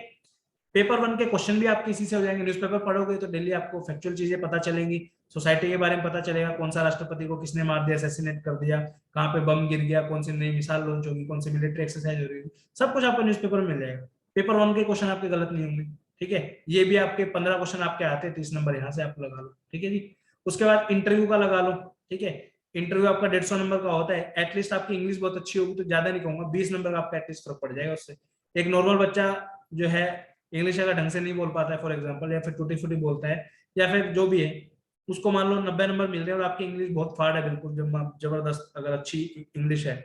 पेपर 1 के क्वेश्चन भी आपके इसी से हो जाएंगे, न्यूज़पेपर पढ़ोगे तो डेली आपको फैक्चुअल चीजें पता चलेंगी, सोसाइटी के बारे में पता चलेगा, कौन सा राष्ट्रपति को किसने मार दिया, असैसिनेट कर दिया, कहाँ पे बम गिर गया, कौन सी नई मिसाइल लॉन्च होगी, कौन सी मिलिट्री एक्सरसाइज हो रही है, सब कुछ आपको न्यूज़पेपर में मिल जाएगा। पेपर 1 के क्वेश्चन आपके गलत नहीं होंगे, ठीक है। ये भी आपके 15 क्वेश्चन आपके आते हैं, 30 नंबर यहाँ से आप लगा लो, ठीक है जी। उसके बाद इंटरव्यू का लगा लो, ठीक है। इंटरव्यू आपका 150 नंबर का होता है, एटलीस्ट आपकी इंग्लिश बहुत अच्छी होगी तो ज्यादा नहीं कहूंगा, 20 नंबर का आपका एटलीस्ट फर्क पड़ जाएगा उससे। एक नॉर्मल बच्चा जो है इंग्लिश अगर ढंग से नहीं बोल पाता है फॉर एग्जाम्पल, या फिर टूटी फूटी बोलता है, या फिर जो भी है, उसको मान लो 90 नंबर मिल रहे हैं और आपकी इंग्लिश बहुत फाड़ है बिल्कुल जबरदस्त, अगर अच्छी इंग्लिश है,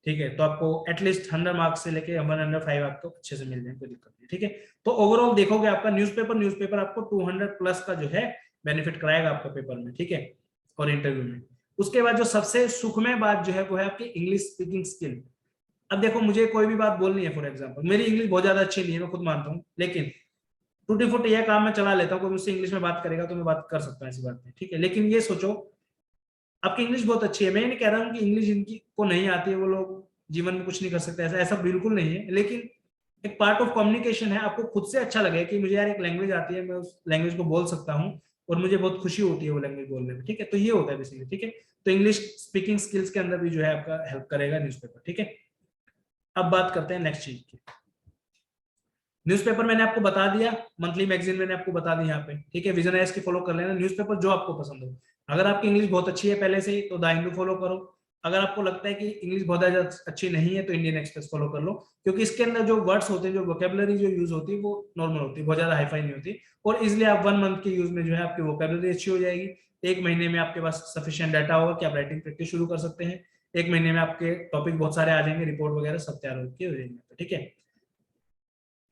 ठीक है, तो आपको एटलीस्ट 100 मार्क्स से लेके 105 आपको अच्छे से मिल जाए, कोई दिक्कत नहीं, ठीक है। तो ओवरऑल देखोगे आपका न्यूज़पेपर आपको 200 प्लस का जो है बेनिफिट कराएगा आपका पेपर में, ठीक है, और इंटरव्यू में। उसके बाद जो सबसे सुखमय बात जो है वो है आपकी इंग्लिश स्पीकिंग स्किल। अब देखो मुझे कोई भी बात बोलनी है, फॉर एग्जांपल मेरी इंग्लिश बहुत ज्यादा अच्छी नहीं है, मैं खुद मानता हूँ, लेकिन टूटी फूटी यह काम मैं चला लेता हूँ, कोई मुझसे इंग्लिश में बात करेगा तो मैं बात कर सकता हूँ, ऐसी बात नहीं, ठीक है। लेकिन ये सोचो आपकी इंग्लिश बहुत अच्छी है, मैं नहीं कह रहा हूँ कि इंग्लिश जिनकी को नहीं आती है वो लोग जीवन में कुछ नहीं कर सकते, ऐसा ऐसा बिल्कुल नहीं है, लेकिन एक पार्ट ऑफ कम्युनिकेशन है, आपको खुद से अच्छा लगे कि मुझे यार एक लैंग्वेज आती है, मैं उस लैंग्वेज को बोल सकता हूँ और मुझे बहुत खुशी होती है वो लैंग्वेज बोलने में, ठीक है। तो ये होता है बेसिकली, ठीक है। तो इंग्लिश स्पीकिंग स्किल्स के अंदर भी जो है आपका हेल्प करेगा न्यूज़पेपर, ठीक है। अब बात करते हैं नेक्स्ट चीज की। न्यूज़पेपर मैंने आपको बता दिया, मंथली मैगजीन मैंने आपको बता दी यहाँ पे, ठीक है। विजन आइज की फॉलो कर लेना, न्यूज़पेपर जो आपको पसंद हो। अगर आपकी इंग्लिश बहुत अच्छी है पहले से ही तो द हिंदू फॉलो करो, अगर आपको लगता है कि इंग्लिश बहुत ज्यादा अच्छी नहीं है तो इंडियन एक्सप्रेस फॉलो कर लो, क्योंकि इसके अंदर जो वर्ड्स होते हैं, जो वोकेबलरी जो यूज होती है वो नॉर्मल होती है, बहुत ज्यादा हाईफाई नहीं होती, और इसलिए आप 1 मंथ के यूज में जो है आपकी वोकेबलरी अच्छी हो जाएगी। 1 महीने में आपके पास सफिशिएंट डाटा होगा कि आप राइटिंग प्रैक्टिस शुरू कर सकते हैं। 1 महीने में आपके टॉपिक बहुत सारे आ जाएंगे, रिपोर्ट वगैरह सब तैयार होकर हो जाएंगे, ठीक है।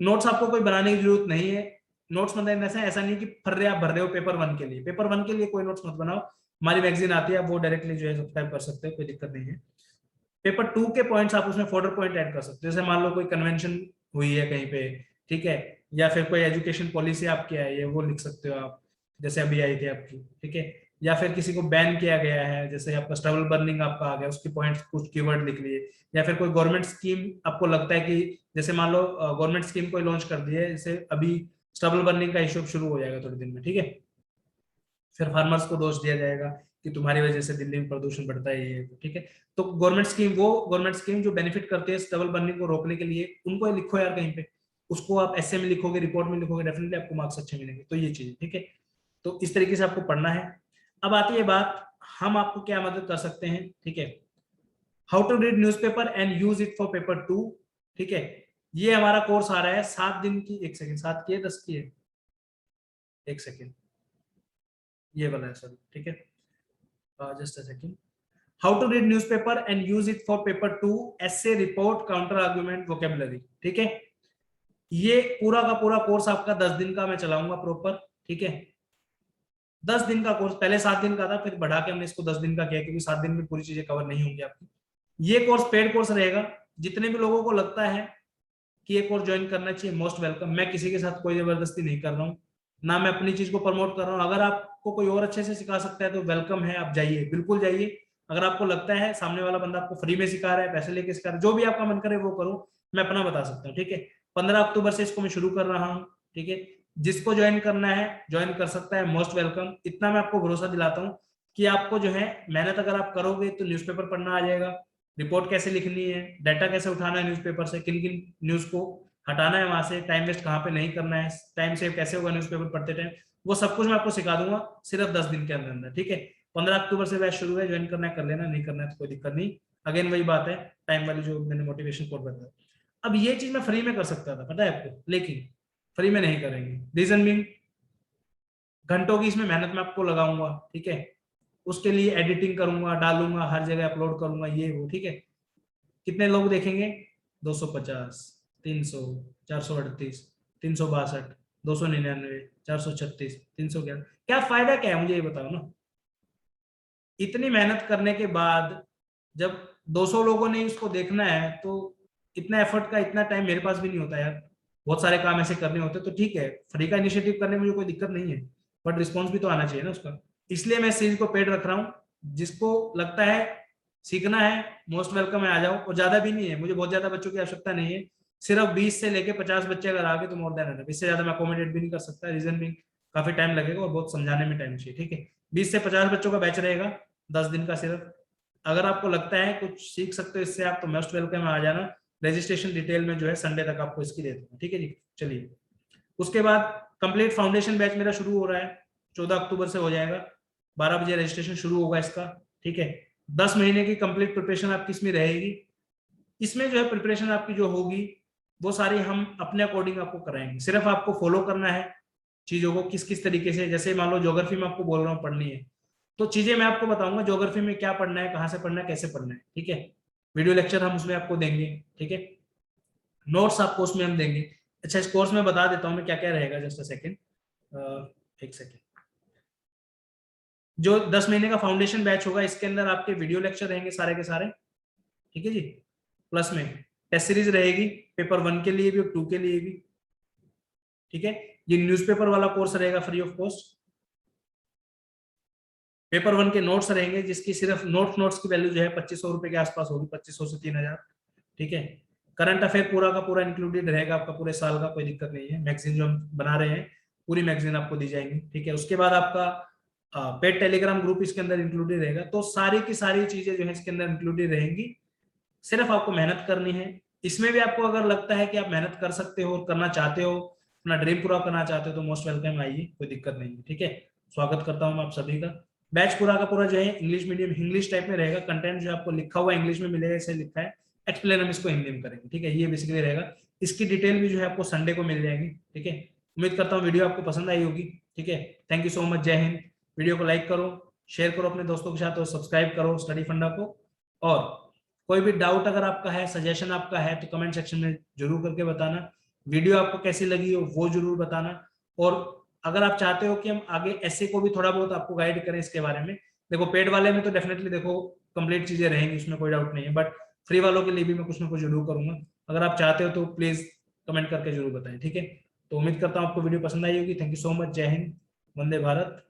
नोट्स आपको कोई बनाने की जरूरत नहीं है, नोट्स मतलब ऐसा नहीं कि फर्रे आप भर रहे हो पेपर 1 के लिए, पेपर 1 के लिए कोई नोट्स मत बनाओ, हमारी मैगजीन आती है, वो डायरेक्टली जो है सब्सक्राइब कर सकते हो, कोई दिक्कत नहीं है। पेपर 2 के पॉइंट्स आप उसमें फोल्डर पॉइंट ऐड कर सकते हो, जैसे मान लो कोई कन्वेंशन हुई है कहीं पे, ठीक है, या फिर कोई एजुकेशन पॉलिसी आपकी आई है वो लिख सकते हो आप, जैसे अभी आई थी आपकी, ठीक है। या फिर किसी को बैन किया गया है, जैसे आपका स्टबल बर्निंग आपका आ गया, उसकी पॉइंट्स कुछ कीवर्ड लिख लिए। या फिर कोई गवर्नमेंट स्कीम आपको लगता है कि, जैसे मान लो गवर्नमेंट स्कीम कोई लॉन्च कर दी है, जैसे अभी स्टबल बर्निंग का इशू शुरू हो जाएगा थोड़े दिन में, ठीक है, फिर फार्मर्स को दोष दिया जाएगा कि तुम्हारी वजह से दिल्ली में प्रदूषण बढ़ता है, ये ठीक है। तो गवर्नमेंट स्कीम जो बेनिफिट करते हैं स्टबल बर्निंग को रोकने के लिए, उनको लिखो यार कहीं पे, उसको आप ऐसे में लिखोगे, रिपोर्ट में लिखोगे, डेफिनेटली आपको मार्क्स अच्छे मिलेंगे। तो ये चीज, ठीक है, तो इस तरीके से आपको पढ़ना है। अब आती है बात, हम आपको क्या मदद कर सकते हैं, ठीक है। How to read newspaper and use it for paper 2, ठीक है। ये हमारा कोर्स आ रहा है 7 दिन की, 1 सेकंड, 7 की है 10 की है, 1 सेकंड, ये वाला है सर, ठीक है, just a second. How to read newspaper and use it for paper 2, essay, report, counter argument, vocabulary, ठीक है। ये पूरा का पूरा कोर्स आपका 10 दिन का मैं चलाऊंगा प्रॉपर, ठीक है। 10 दिन का कोर्स, पहले 7 दिन का था, फिर बढ़ा के हमने इसको 10 दिन का किया, क्योंकि 7 दिन में पूरी चीजें कवर नहीं होंगी आपकी। ये कोर्स पेड कोर्स रहेगा। जितने भी लोगों को लगता है कि ये कोर्स ज्वाइन करना चाहिए, मोस्ट वेलकम। मैं किसी के साथ कोई जबरदस्ती नहीं कर रहा हूँ, ना मैं अपनी चीज को प्रमोट कर रहा हूँ। अगर आपको कोई और अच्छे से सिखा सकता है तो वेलकम है, आप जाइए, बिल्कुल जाइए। अगर आपको लगता है सामने वाला बंदा आपको फ्री में सिखा रहा है, पैसे लेके सिखा रहा है, जो भी आपका मन करे वो करो, मैं अपना बता सकता हूँ, ठीक है। 15 अक्टूबर से इसको मैं शुरू कर रहा हूँ, ठीक है। जिसको ज्वाइन करना है ज्वाइन कर सकता है, मोस्ट वेलकम। इतना मैं आपको भरोसा दिलाता हूँ कि आपको जो है मेहनत अगर आप करोगे तो न्यूज़पेपर पढ़ना आ जाएगा, रिपोर्ट कैसे लिखनी है, डाटा कैसे उठाना है न्यूज़पेपर से, किन किन न्यूज को हटाना है वहां से, टाइम वेस्ट कहाँ पे नहीं करना है, टाइम सेव कैसे होगा न्यूज़पेपर पढ़ते टाइम, वो सब कुछ मैं आपको सिखा दूंगा सिर्फ 10 दिन के अंदर अंदर, ठीक है। 15 अक्टूबर से बैच शुरू है, ज्वाइन करना है कर लेना, नहीं करना है तो कोई दिक्कत नहीं। अगेन वही बात है, टाइम वाली जो मैंने मोटिवेशन कोड बताया। अब ये चीज मैं फ्री में कर सकता था, पता है आपको, लेकिन फ्री में नहीं करेंगे। रीजन मीन, घंटों की इसमें मेहनत मैं आपको लगाऊंगा, ठीक है। उसके लिए एडिटिंग करूंगा, डालूंगा, हर जगह अपलोड करूंगा, ये वो, ठीक है। कितने लोग देखेंगे? 250, 300, 438, 362, 299, 436, 311। क्या फायदा क्या है मुझे ये बताओ ना। इतनी मेहनत करने के बाद जब 200 लोगों ने इसको देखना है तो इतना एफर्ट का इतना टाइम मेरे पास भी नहीं होता यार। बहुत सारे काम ऐसे करने होते तो ठीक है, फ्री का इनिशिएटिव करने में मुझे कोई दिक्कत नहीं है, बट रिस्पॉन्स भी तो आना चाहिए ना उसका। इसलिए मैं इस चीज को पेड रख रहा हूँ। जिसको लगता है सीखना है, मोस्ट वेलकम है, आ जाओ। और ज्यादा भी नहीं है, मुझे बहुत ज्यादा बच्चों की आवश्यकता नहीं है। सिर्फ 20 से लेके 50 बच्चे अगर आ गए तो मोर देन एनफ। इससे ज्यादा मैं अकोमोडेट भी नहीं कर सकता, रीजन भी काफी टाइम लगेगा और बहुत समझाने में टाइम चाहिए, ठीक है। 20 से 50 बच्चों का बैच रहेगा 10 दिन का सिर्फ। अगर आपको लगता है कुछ सीख सकते हो इससे आप, तो मोस्ट वेलकम आ जाना। रजिस्ट्रेशन डिटेल में जो है संडे तक आपको इसकी दे दूंगा, ठीक है जी। चलिए, उसके बाद कंप्लीट फाउंडेशन बैच मेरा शुरू हो रहा है, 14 अक्टूबर से हो जाएगा। 12 बजे रजिस्ट्रेशन शुरू होगा इसका, ठीक है। 10 महीने की कंप्लीट प्रिपरेशन आपकी इसमें रहेगी। इसमें जो है प्रिपरेशन आपकी जो होगी वो सारी हम अपने अकॉर्डिंग आपको कराएंगे। सिर्फ आपको फॉलो करना है चीजों को, किस किस तरीके से। जैसे मान लो ज्योग्राफी में आपको बोल रहा हूँ पढ़नी है, तो चीजें मैं आपको बताऊंगा ज्योग्राफी में क्या पढ़ना है, कहाँ से पढ़ना है, कैसे पढ़ना है, ठीक है। वीडियो लेक्चर हम उसमें आपको देंगे, ठीक है। नोट्स आपको उसमें हम देंगे। अच्छा, इस कोर्स में बता देता हूँ मैं क्या क्या रहेगा, जस्ट अ सेकेंड, 1 सेकेंड। जो 10 महीने का फाउंडेशन बैच होगा इसके अंदर आपके वीडियो लेक्चर रहेंगे सारे के सारे, ठीक है जी। प्लस में टेस्ट सीरीज रहेगी, पेपर 1 के लिए भी और 2 के लिए भी, ठीक है। ये न्यूज़पेपर वाला कोर्स रहेगा फ्री ऑफ कॉस्ट। पेपर 1 के नोट्स रहेंगे, जिसकी सिर्फ नोट्स की वैल्यू जो है 2500 रुपए के आसपास होगी, 2500 से 3000, ठीक है। करंट अफेयर पूरा का पूरा इंक्लूडेड रहेगा आपका पूरे साल का, कोई दिक्कत नहीं है। मैगजीन जो हम बना रहे हैं पूरी मैगजीन आपको दी जाएंगी, ठीक है। उसके बाद आपका पेड टेलीग्राम ग्रुप इसके अंदर इंक्लूडेड रहेगा। तो सारी की सारी चीजें जो है इसके अंदर इंक्लूडेड रहेंगी। सिर्फ आपको मेहनत करनी है। इसमें भी आपको अगर लगता है कि आप मेहनत कर सकते हो, करना चाहते हो, अपना ड्रीम पूरा करना चाहते हो, तो मोस्ट वेलकम, आइए, कोई दिक्कत नहीं है, ठीक है। स्वागत करता हूँ आप सभी का। बैच पूरा का पूरा जो है इंग्लिश मीडियम, इंग्लिश टाइप में रहेगा। कंटेंट जो आपको लिखा हुआ इंग्लिश में मिलेगा, ऐसे लिखा है, एक्सप्लेन हम इसको हिंदी में करेंगे, ठीक है। ये बेसिकली रहेगा। इसकी डिटेल भी जो है आपको संडे को मिल जाएगी, ठीक है। उम्मीद करता हूँ वीडियो आपको पसंद आई होगी, ठीक है। थैंक यू सो मच, जय हिंद। वीडियो को लाइक करो, शेयर करो अपने दोस्तों के साथ और सब्सक्राइब करो स्टडी फंडा को। और कोई भी डाउट अगर आपका है, सजेशन आपका है, तो कमेंट सेक्शन में जरूर करके बताना। वीडियो आपको कैसी लगी हो वो जरूर बताना। और अगर आप चाहते हो कि हम आगे ऐसे को भी थोड़ा बहुत आपको गाइड करें इसके बारे में, देखो पेड वाले में तो डेफिनेटली देखो कंप्लीट चीजें रहेंगी, उसमें कोई डाउट नहीं है, बट फ्री वालों के लिए भी मैं कुछ ना कुछ जरूर करूंगा। अगर आप चाहते हो तो प्लीज कमेंट करके जरूर बताएं, ठीक है। तो उम्मीद करता हूँ आपको वीडियो पसंद आई होगी। थैंक यू सो मच, जय हिंद, वंदे भारत।